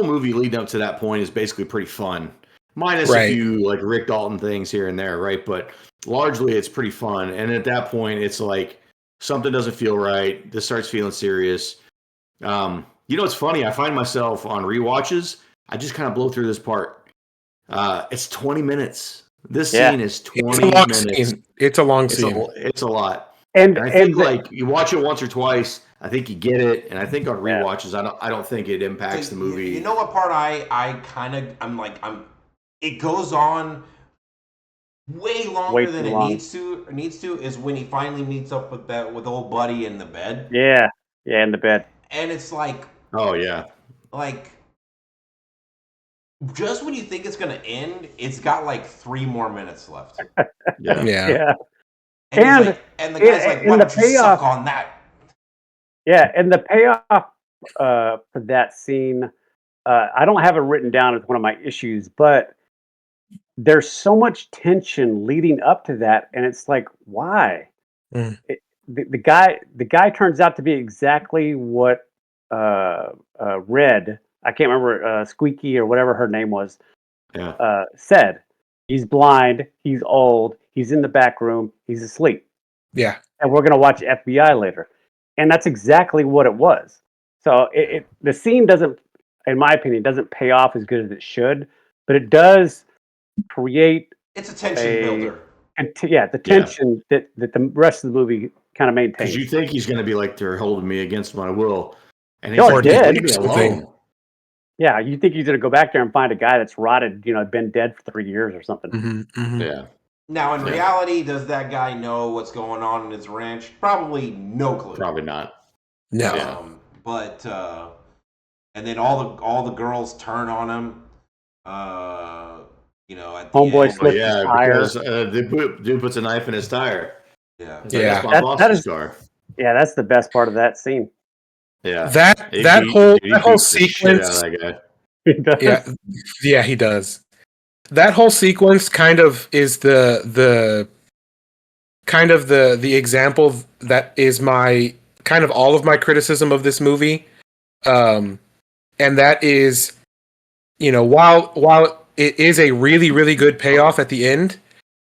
movie leading up to that point is basically pretty fun, minus a few like Rick Dalton things here and there, right? But largely it's pretty fun. And at that point, it's like something doesn't feel right. This starts feeling serious. It's funny. I find myself on rewatches. I just kind of blow through this part. It's 20 minutes. This scene is 20 minutes. It's a long scene. It's a lot. And I think like you watch it once or twice, I think you get it. And I think on rewatches, I don't think it impacts the movie. You know what part it goes on way longer than it needs to is when he finally meets up with old buddy in the bed. Yeah, in the bed. And it's like, oh yeah, like just when you think it's gonna end, it's got like 3 more minutes left. Yeah. And the guy's like, "Why don't you suck on that?" Yeah, and the payoff for that scene, I don't have it written down as one of my issues, but there's so much tension leading up to that, and it's like, why? The guy turns out to be exactly what Red, I can't remember, Squeaky or whatever her name was, said. He's blind, he's old, he's in the back room, he's asleep. Yeah. And we're going to watch FBI later. And that's exactly what it was. So the scene doesn't, in my opinion, doesn't pay off as good as it should, but it does create... It's a tension builder. And the tension that the rest of the movie kind of maintains. Because you think he's going to be like, they're holding me against my will. And he's like, leave me alone. Yeah, you think he's going to go back there and find a guy that's rotted, been dead for 3 years or something. Yeah. Now, in reality, does that guy know what's going on in his ranch? Probably no clue. Probably not. No. But and then all the girls turn on him. At the Homeboy end. slips his tire. Because the dude puts a knife in his tire. Yeah. That's my boss's car. Yeah, that's the best part of that scene. Yeah. That whole sequence. He does. Yeah, he does. That whole sequence kind of is the example that is my kind of all of my criticism of this movie. And that is, while it is a really, really good payoff at the end,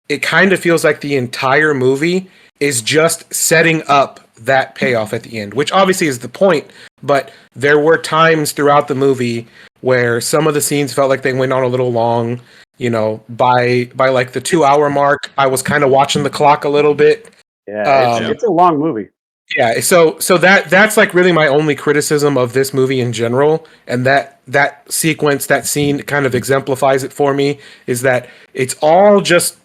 it kind of feels like the entire movie is just setting up that payoff at the end, which obviously is the point, but there were times throughout the movie where some of the scenes felt like they went on a little long. By like the 2-hour mark, I was kind of watching the clock a little bit. Yeah, it's a long movie. Yeah, so that's like really my only criticism of this movie in general, and that sequence, that scene kind of exemplifies it for me, is that it's all just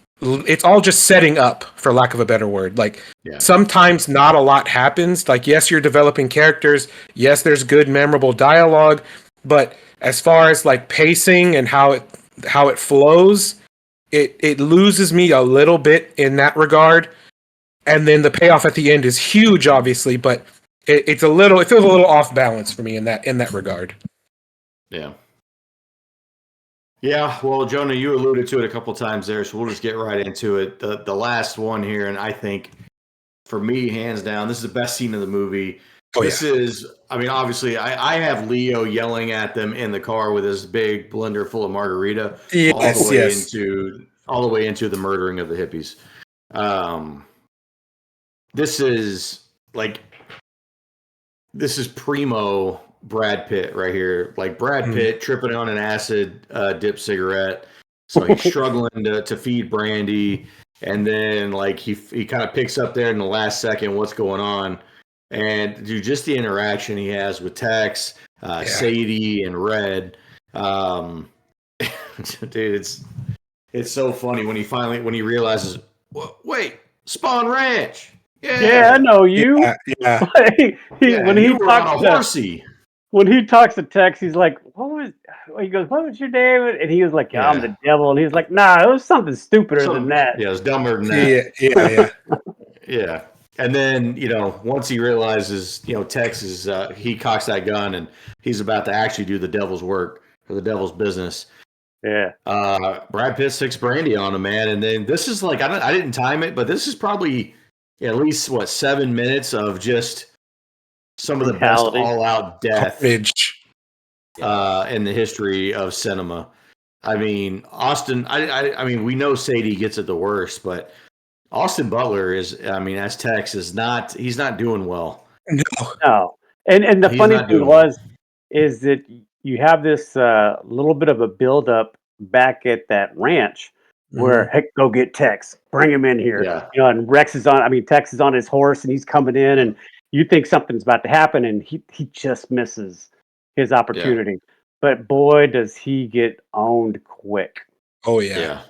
setting up, for lack of a better word. Like sometimes not a lot happens. Like, yes, you're developing characters, yes, there's good memorable dialogue, but as far as like pacing and how it flows, it loses me a little bit in that regard. And then the payoff at the end is huge, obviously, but it feels a little off balance for me in that regard. Yeah. Yeah, well, Jonah, you alluded to it a couple times there, so we'll just get right into it. The last one here, and I think for me, hands down, this is the best scene of the movie. Obviously, I have Leo yelling at them in the car with his big blender full of margarita, all the way into the murdering of the hippies. This is primo Brad Pitt right here. Like Brad Pitt tripping on an acid dip cigarette, so he's struggling to feed Brandy, and then like he kind of picks up there in the last second what's going on. And dude, just the interaction he has with Tex, Sadie, and Red, dude, It's so funny when he realizes, wait, Spawn Ranch. Yeah, I know you. Yeah. When you he were on talks a horsey. when he talks to Tex, he's like, he goes, what was your name? And he was like, yeah, I'm the devil. And he was like, nah, it was something stupider than that. Yeah, it was dumber than that. Yeah. Yeah. And then, once he realizes, Tex is, he cocks that gun and he's about to actually do the devil's work or the devil's business. Yeah. Brad Pitt sticks brandy on him, man. And then this is like, I didn't time it, but this is probably at least, 7 minutes of just some of the best all-out death in the history of cinema. I mean, Austin, I mean, we know Sadie gets it the worst, but Austin Butler as Tex he's not doing well. No. And the funny thing is that you have this little bit of a buildup back at that ranch where, heck, go get Tex, bring him in here. Yeah. And Tex is on his horse and he's coming in and you think something's about to happen and he just misses his opportunity. Yeah. But boy, does he get owned quick. Oh, yeah.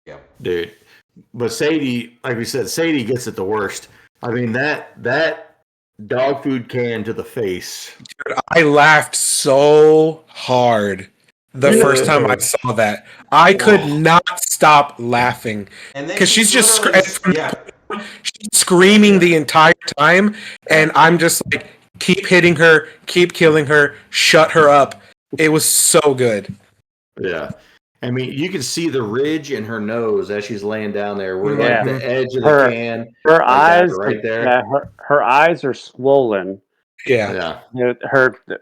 Yeah. Dude. But Sadie, like we said, Sadie gets it the worst. I mean, that dog food can to the face. Dude, I laughed so hard the first time I saw that. I could not stop laughing because she's just screaming the entire time, and I'm just like, keep hitting her, keep killing her, shut her up. It was so good. Yeah. I mean, you can see the ridge in her nose as she's laying down there. Where like the edge of the can, her eyes right there. Yeah, her eyes are swollen. Yeah.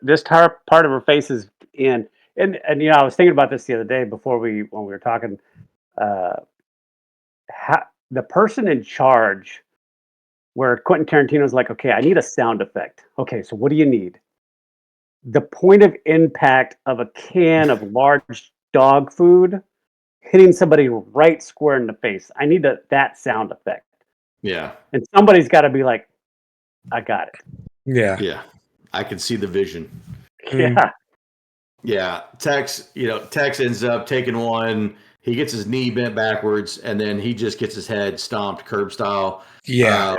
This part of her face is in, and I was thinking about this the other day when we were talking. The person in charge, where Quentin Tarantino's like, okay, I need a sound effect. Okay, so what do you need? The point of impact of a can of large dog food hitting somebody right square in the face. I need that sound effect. Yeah. And somebody's got to be like, I got it. Yeah. Yeah. I can see the vision. Yeah. Yeah. Tex ends up taking one. He gets his knee bent backwards and then he just gets his head stomped curb style. Yeah.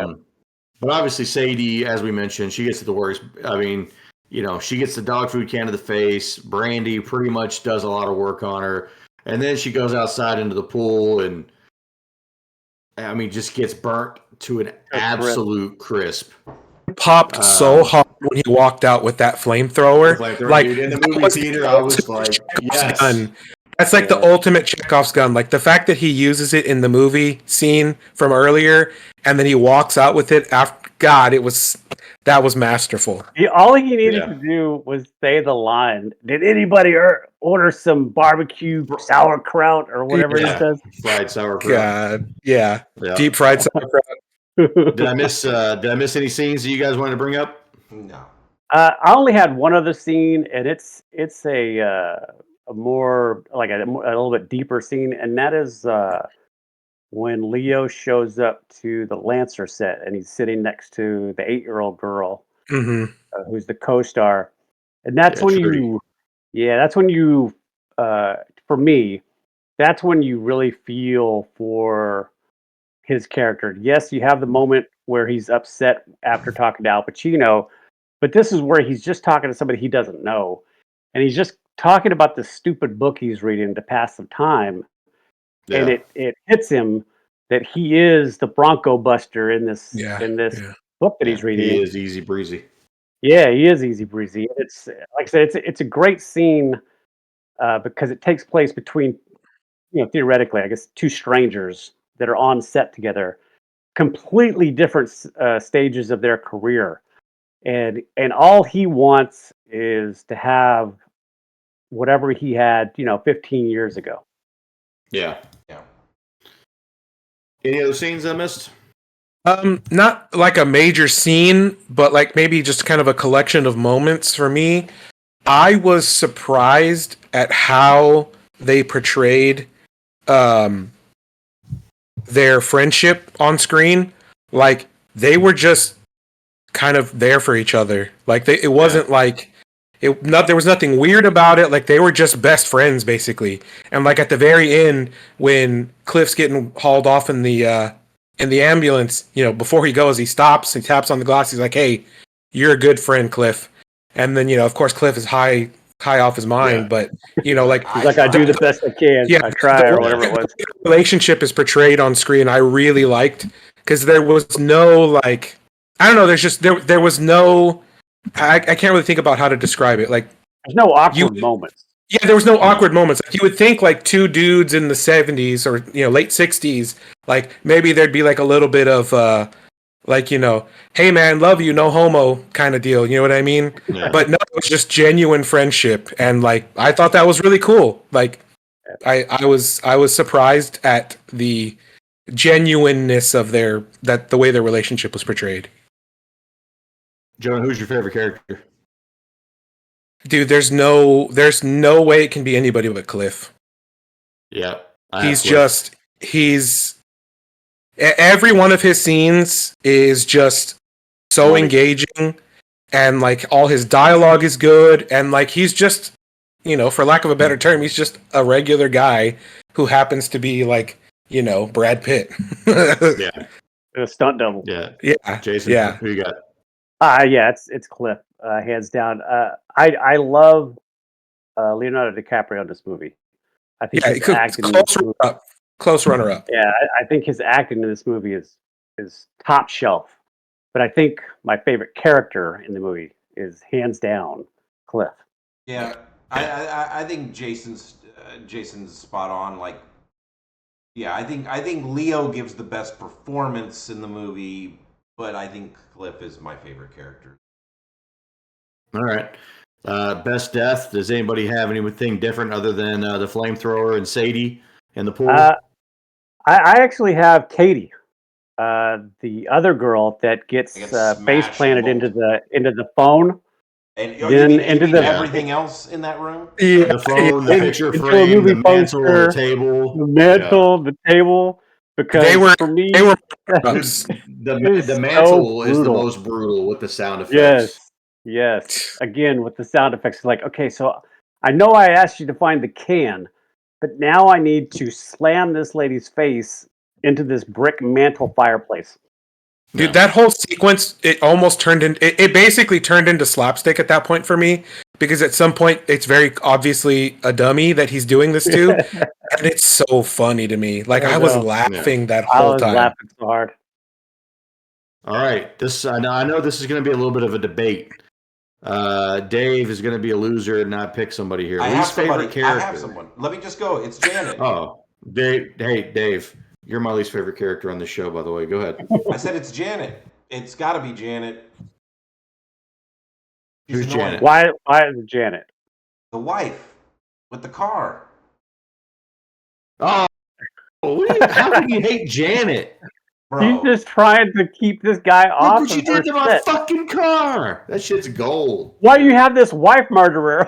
But obviously Sadie, as we mentioned, she gets it the worst. I mean, she gets the dog food can to the face. Brandy pretty much does a lot of work on her. And then she goes outside into the pool and, just gets burnt to an absolute crisp. Popped so hard when he walked out with that flamethrower. Like, dude, in the movie theater, I was like, yes. Gun. That's like the ultimate Chekhov's gun. Like, the fact that he uses it in the movie scene from earlier and then he walks out with it after, God, that was masterful. All he needed to do was say the line, did anybody order some barbecue sauerkraut or whatever he says? Fried sauerkraut. God, yeah. Deep fried sauerkraut. Did I miss any scenes that you guys wanted to bring up? No. I only had one other scene, and it's a more like a little bit deeper scene, and that is when Leo shows up to the Lancer set and he's sitting next to the 8-year-old girl who's the co-star. And that's when for me, that's when you really feel for his character. Yes, you have the moment where he's upset after talking to Al Pacino, but this is where he's just talking to somebody he doesn't know. And he's just talking about the stupid book he's reading to pass some time. Yeah. And it hits him that he is the Bronco Buster in this book that he's reading. He is easy breezy. Yeah, he is easy breezy. It's like I said, it's a great scene because it takes place between, theoretically, I guess, two strangers that are on set together, completely different stages of their career, and all he wants is to have whatever he had, 15 years ago. Yeah. Any other scenes I missed? Not like a major scene, but like maybe just kind of a collection of moments for me. I was surprised at how they portrayed their friendship on screen. Like, they were just kind of there for each other. Like, it wasn't like, There was nothing weird about it. Like they were just best friends basically. And like at the very end, when Cliff's getting hauled off in the ambulance, before he goes, he stops, he taps on the glass. He's like, "Hey, you're a good friend, Cliff." And then of course, Cliff is high off his mind, but like he's like, I do the best I can. yeah, I try, or whatever it was. The relationship is portrayed on screen. I really liked because there was no like, I don't know. There's just there was no. I can't really think about how to describe it. Like, there's no awkward moments. Yeah, there was no awkward moments. Like, you would think like two dudes in the 70s or late 60s, like maybe there'd be like a little bit of like hey man, love you, no homo kind of deal. You know what I mean? Yeah. But no, it was just genuine friendship, and like I thought that was really cool. Like I was surprised at the genuineness of the way their relationship was portrayed. Jonah, who's your favorite character? Dude, there's no way it can be anybody but Cliff. Yeah. He's every one of his scenes is just so engaging, and like all his dialogue is good, and like he's just, for lack of a better term, he's just a regular guy who happens to be like, Brad Pitt. Yeah. A stunt double. Yeah. Yeah. Jason, Yeah. who you got? Yeah, it's Cliff, hands down. I love Leonardo DiCaprio in this movie. I think his acting close runner up. Yeah, I think his acting in this movie is top shelf. But I think my favorite character in the movie is hands down Cliff. Yeah, I think Jason's spot on. Like, yeah, I think Leo gives the best performance in the movie, but I think Cliff is my favorite character. All right. Best death. Does anybody have anything different other than the flamethrower and Sadie in the pool? I actually have Katie, the other girl that gets face planted into the phone. And then into everything else in that room. Yeah, the phone, the picture frame, the mantle, the table, the table. Because for me, the mantle is the most brutal with the sound effects. Yes. Again, with the sound effects, like, okay, so I know I asked you to find the can, but now I need to slam this lady's face into this brick mantle fireplace. Dude, that whole sequence, it almost turned it basically turned into slapstick at that point for me, because at some point it's very obviously a dummy that he's doing this to, and it's so funny to me. Like, I was laughing that whole time. I was laughing so hard. All right, I know this is going to be a little bit of a debate. Dave is going to be a loser and not pick somebody here. I have someone. Let me just go. It's Janet. Oh, Dave. Hey, Dave. You're my least favorite character on this show, by the way. Go ahead. I said it's Janet. It's got to be Janet. Who's Janet? Why is it Janet? The wife with the car. Oh, how can you hate Janet? Bro. He's just trying to keep this guy off. Look what you did to my fucking car. That shit's gold. Why do you have this wife murderer?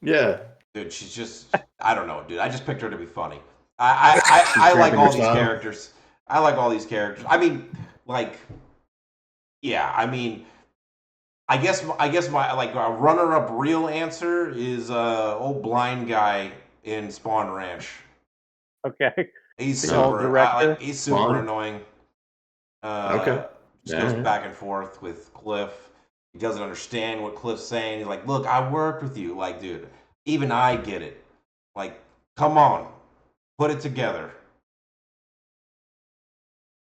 Yeah. Dude, she's just, I don't know, dude. I just picked her to be funny. I like all these characters. I like all these characters. I mean, like, yeah, I mean, I guess my like a runner-up real answer is old blind guy in Spawn Ranch. Okay. He's super he's super annoying. Okay. Just goes back and forth with Cliff. He doesn't understand what Cliff's saying. He's like, "Look, I worked with you." Like, dude, even I get it. Like, come on. Put it together.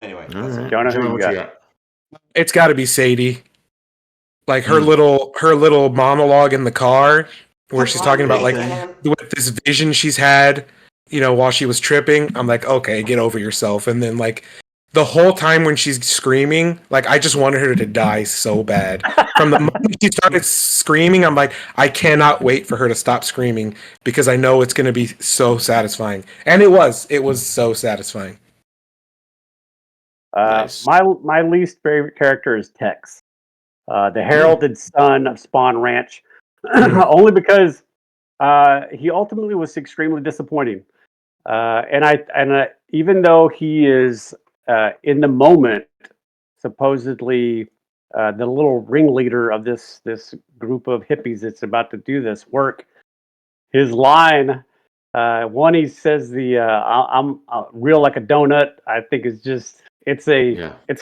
Anyway, right. Jonah, who you got? It's got to be Sadie. Like her little monologue in the car, where she's talking about like with this vision she's had, while she was tripping. I'm like, okay, get over yourself. And then like the whole time when she's screaming, like I just wanted her to die so bad. From the moment she started screaming, I'm like, I cannot wait for her to stop screaming, because I know it's going to be so satisfying. And it was so satisfying. Nice. My least favorite character is Tex, the heralded son of Spawn Ranch, only because he ultimately was extremely disappointing. And even though he is in the moment supposedly the little ringleader of this group of hippies that's about to do this work. His line, one he says I'm real like a donut. I think is just it's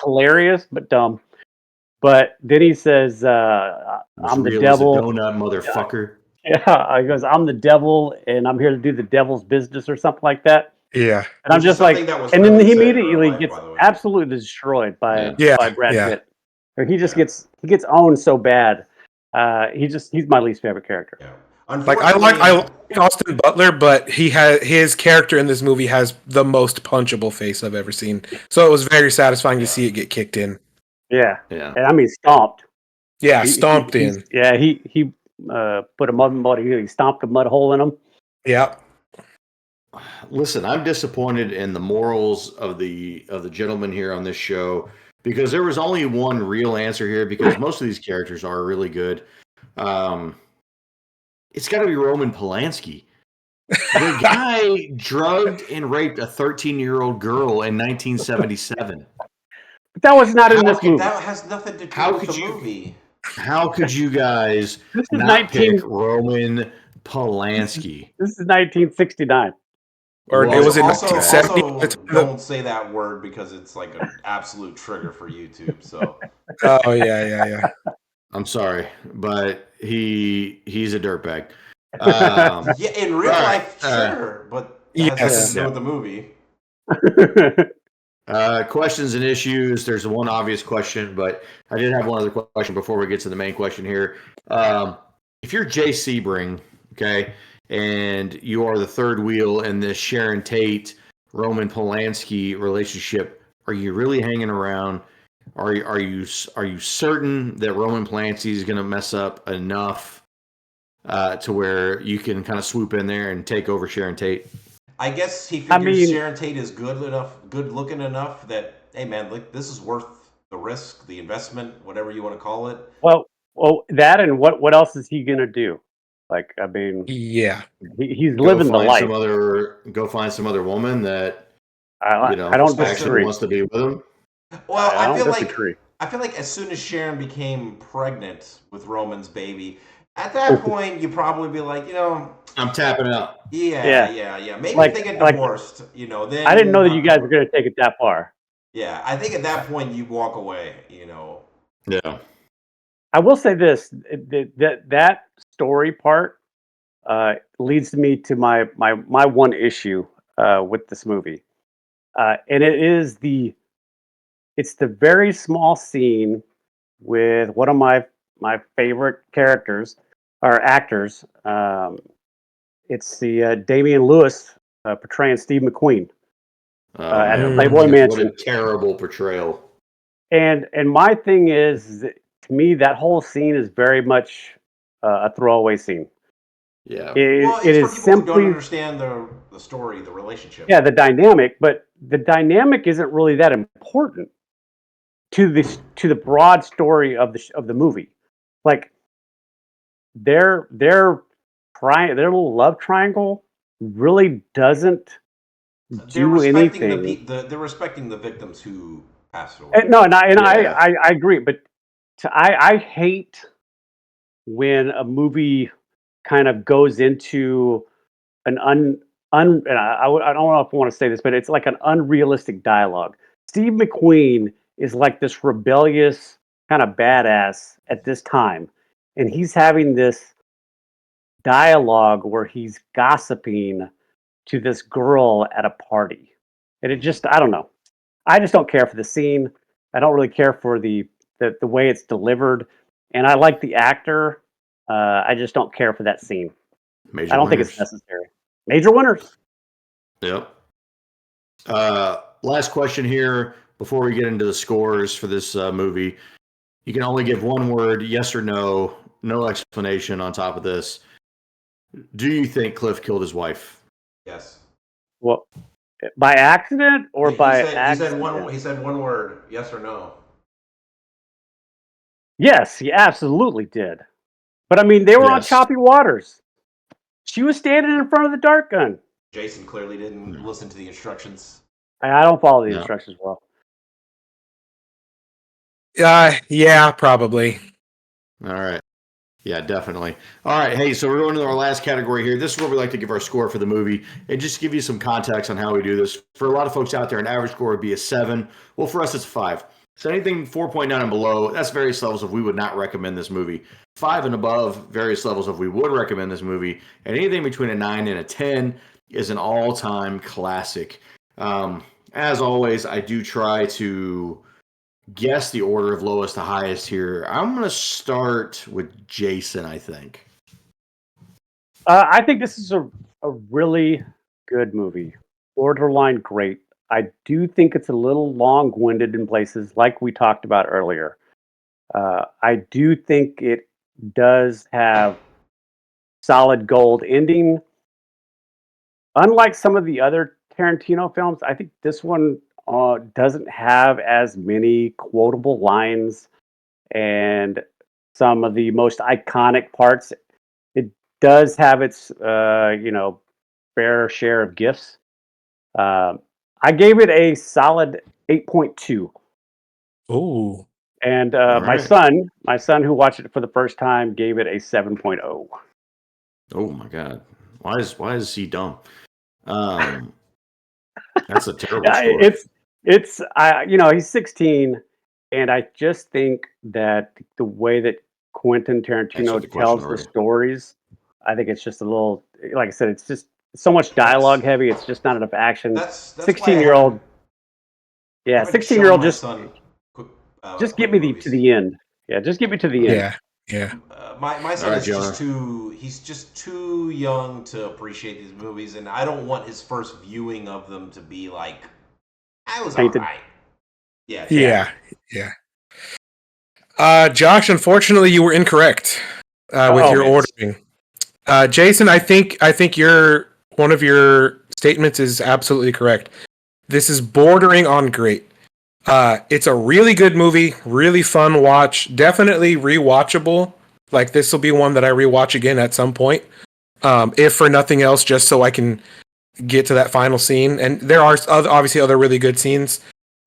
hilarious but dumb. But then he says, "I'm the real devil." as a donut, motherfucker. Yeah, he goes, "I'm the devil, and I'm here to do the devil's business," or something like that. Yeah. And I'm just like, and then he immediately gets absolutely destroyed by Brad Pitt. Or he just gets owned so bad. He's my least favorite character. Yeah. Like I like Austin Butler, but his character in this movie has the most punchable face I've ever seen. So it was very satisfying to see it get kicked in. Yeah. Yeah. And I mean stomped. Yeah, stomped in. He put a mud. He stomped a mud hole in him. Yeah. Listen, I'm disappointed in the morals of the gentleman here on this show because there was only one real answer here because most of these characters are really good. It's got to be Roman Polanski. The guy drugged and raped a 13-year-old girl in 1977. But that was not in this movie. That has nothing to do with the movie. How could you guys not pick Roman Polanski? This is 1969. Or it was in 1970. Also, don't say that word because it's like an absolute trigger for YouTube. So. Oh yeah. I'm sorry, but he's a dirtbag. Yeah, in real life, sure, but that has nothing to do with the movie. Questions and issues. There's one obvious question, but I did have one other question before we get to the main question here. If you're Jay Sebring, okay, and you are the third wheel in this Sharon Tate, Roman Polanski relationship, are you really hanging around? Are you certain that Roman Polanski is going to mess up enough to where you can kind of swoop in there and take over Sharon Tate? I guess he figures Sharon Tate is good looking enough that, hey man, look, this is worth the risk, the investment, whatever you want to call it. Well, that and what else is he gonna do? Like, I mean, yeah, he's living the life. Go find some other woman that I don't disagree. Wants to be with him. Well, I feel like as soon as Sharon became pregnant with Roman's baby, at that point you probably be like, I'm tapping out. Yeah. Maybe if they get divorced, then I didn't know that you guys were gonna take it that far. Yeah, I think at that point you walk away, Yeah. I will say this: that story part leads me to my one issue with this movie, and it's the very small scene with one of my favorite characters or actors. It's the Damian Lewis portraying Steve McQueen at the Playboy Mansion. What a terrible portrayal. And my thing is, to me, that whole scene is very much a throwaway scene. Yeah. It is for people who don't understand the story, the relationship. Yeah, the dynamic, but the dynamic isn't really that important to the broad story of the movie. Like their little love triangle really doesn't do anything. They're respecting the victims who passed away. I agree, but I hate when a movie kind of goes into an I don't know if I want to say this, but it's like an unrealistic dialogue. Steve McQueen is like this rebellious kind of badass at this time, and he's having this dialogue where he's gossiping to this girl at a party, and it just, I don't know. I just don't care for the scene. I don't really care for the way it's delivered, and I like the actor. I just don't care for that scene. I don't think it's necessary. Major winners. Yep. Last question here before we get into the scores for this movie. You can only give one word, yes or no, no explanation on top of this. Do you think Cliff killed his wife? Yes. Well, by accident or accident? He said one word, yes or no. Yes, he absolutely did. But I mean, they were on choppy waters. She was standing in front of the dart gun. Jason clearly didn't listen to the instructions. I don't follow the instructions well. Yeah, probably. All right. Yeah, definitely. All right. Hey, so we're going to our last category here. This is where we like to give our score for the movie. And just to give you some context on how we do this. For a lot of folks out there, an average score would be a 7. Well, for us, it's 5. So anything 4.9 and below, that's various levels of we would not recommend this movie. 5 and above, various levels of we would recommend this movie. And anything between a 9 and a 10 is an all-time classic. As always, I do try to guess the order of lowest to highest here. I'm going to start with Jason, I think. I think this is a really good movie. Borderline great. I do think it's a little long-winded in places, like we talked about earlier. I do think it does have solid gold ending. Unlike some of the other Tarantino films, I think this one doesn't have as many quotable lines and some of the most iconic parts. It does have its, fair share of gifts. I gave it a solid 8.2. Ooh. And All my right. son who watched it for the first time gave it a 7.0. Oh my God. Why is he dumb? That's a terrible Yeah, score. he's 16, and I just think that the way that Quentin Answered Tarantino the question tells the already. stories, I think it's just a little, like I said, it's just so much dialogue That's heavy. It's just not enough action. that's why 16 year old, I yeah, haven't 16-year shown old, my just son get me Quentin to movies. the end. Yeah, just get me to the end. Yeah. Yeah. My All son right, is just Jonah. too he's just too young to appreciate these movies, and I don't want his first viewing of them to be like I was all Tainted. right. Yeah, Yeah. tainted. Yeah. Yeah. Josh, unfortunately, you were incorrect with Oh, your Damn it. ordering. Jason, I think your one of your statements is absolutely correct. This is bordering on great. It's a really good movie, really fun watch, definitely rewatchable. Like this will be one that I rewatch again at some point, if for nothing else, just so I can get to that final scene. And there are obviously other really good scenes,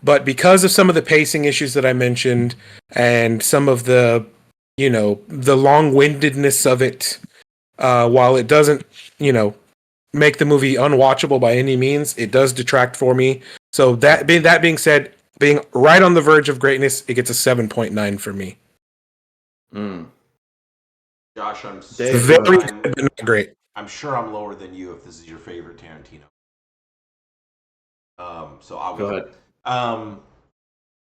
but because of some of the pacing issues that I mentioned and some of the long-windedness of it, while it doesn't, make the movie unwatchable by any means, it does detract for me. So that being said, being right on the verge of greatness, it gets a 7.9 for me. Mm. Josh, Dave, Very good, I'm but not great. I'm sure I'm lower than you if this is your favorite Tarantino. So I'll go go. ahead. Um,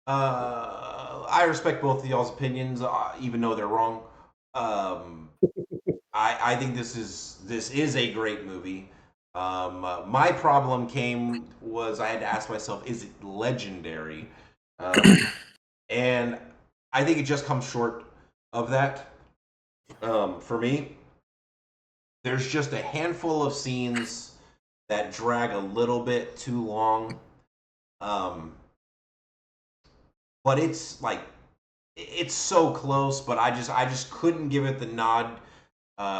I respect both of y'all's opinions, even though they're wrong. Um, I think this is a great movie. My problem came was I had to ask myself, is it legendary? And I think it just comes short of that. For me, there's just a handful of scenes that drag a little bit too long. Um, but it's so close. But I just couldn't give it the nod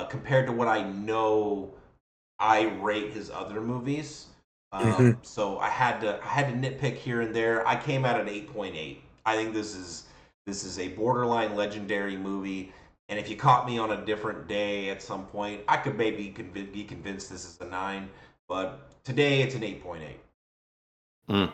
compared to what I know I rate his other movies. Mhm. So I had to nitpick here and there. I came out at 8.8. I think this is a borderline legendary movie. And if you caught me on a different day at some point, I could maybe be convinced this is a 9. But today it's an 8.8. Mm.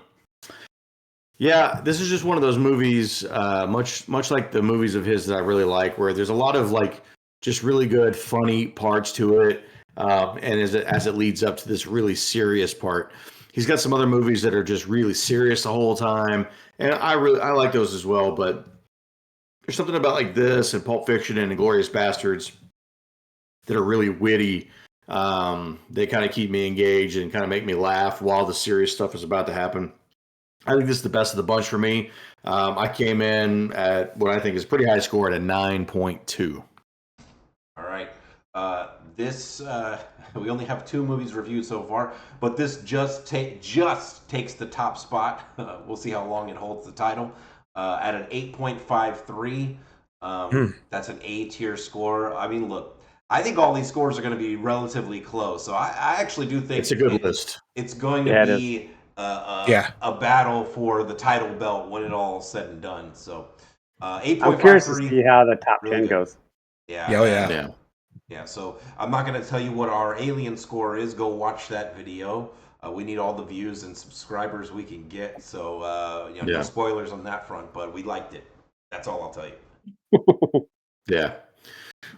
Yeah, this is just one of those movies, much like the movies of his that I really like, where there's a lot of like just really good, funny parts to it, and as it leads up to this really serious part. He's got some other movies that are just really serious the whole time, and I like those as well. But there's something about like this and Pulp Fiction and Inglourious Bastards that are really witty. They kind of keep me engaged and kind of make me laugh while the serious stuff is about to happen. I think this is the best of the bunch for me. I came in at what I think is a pretty high score at a 9.2. All right. This we only have 2 movies reviewed so far, but this just takes the top spot. We'll see how long it holds the title at an 8.53. Hmm. That's an A tier score. I mean, look, I think all these scores are going to be relatively close. So I actually do It's a think good list. it's going to Yeah, it is. be a Yeah. battle for the title belt when it all is said and done. So I'm curious to 8.53. see how the top Really 10 good. goes. Yeah. Oh, yeah. Yeah. Yeah, so I'm not going to tell you what our Alien score is. Go watch that video. We need all the views and subscribers we can get. So, no Yeah. spoilers on that front, but we liked it. That's all I'll tell you. Yeah.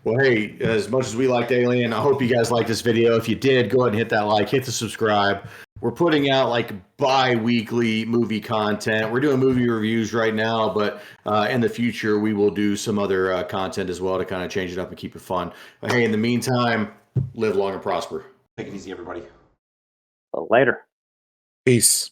Well, hey, as much as we liked Alien, I hope you guys liked this video. If you did, go ahead and hit that like, hit the subscribe. We're putting out like bi-weekly movie content. We're doing movie reviews right now, but in the future, we will do some other content as well to kind of change it up and keep it fun. But hey, in the meantime, live long and prosper. Take it easy, everybody. Later. Peace.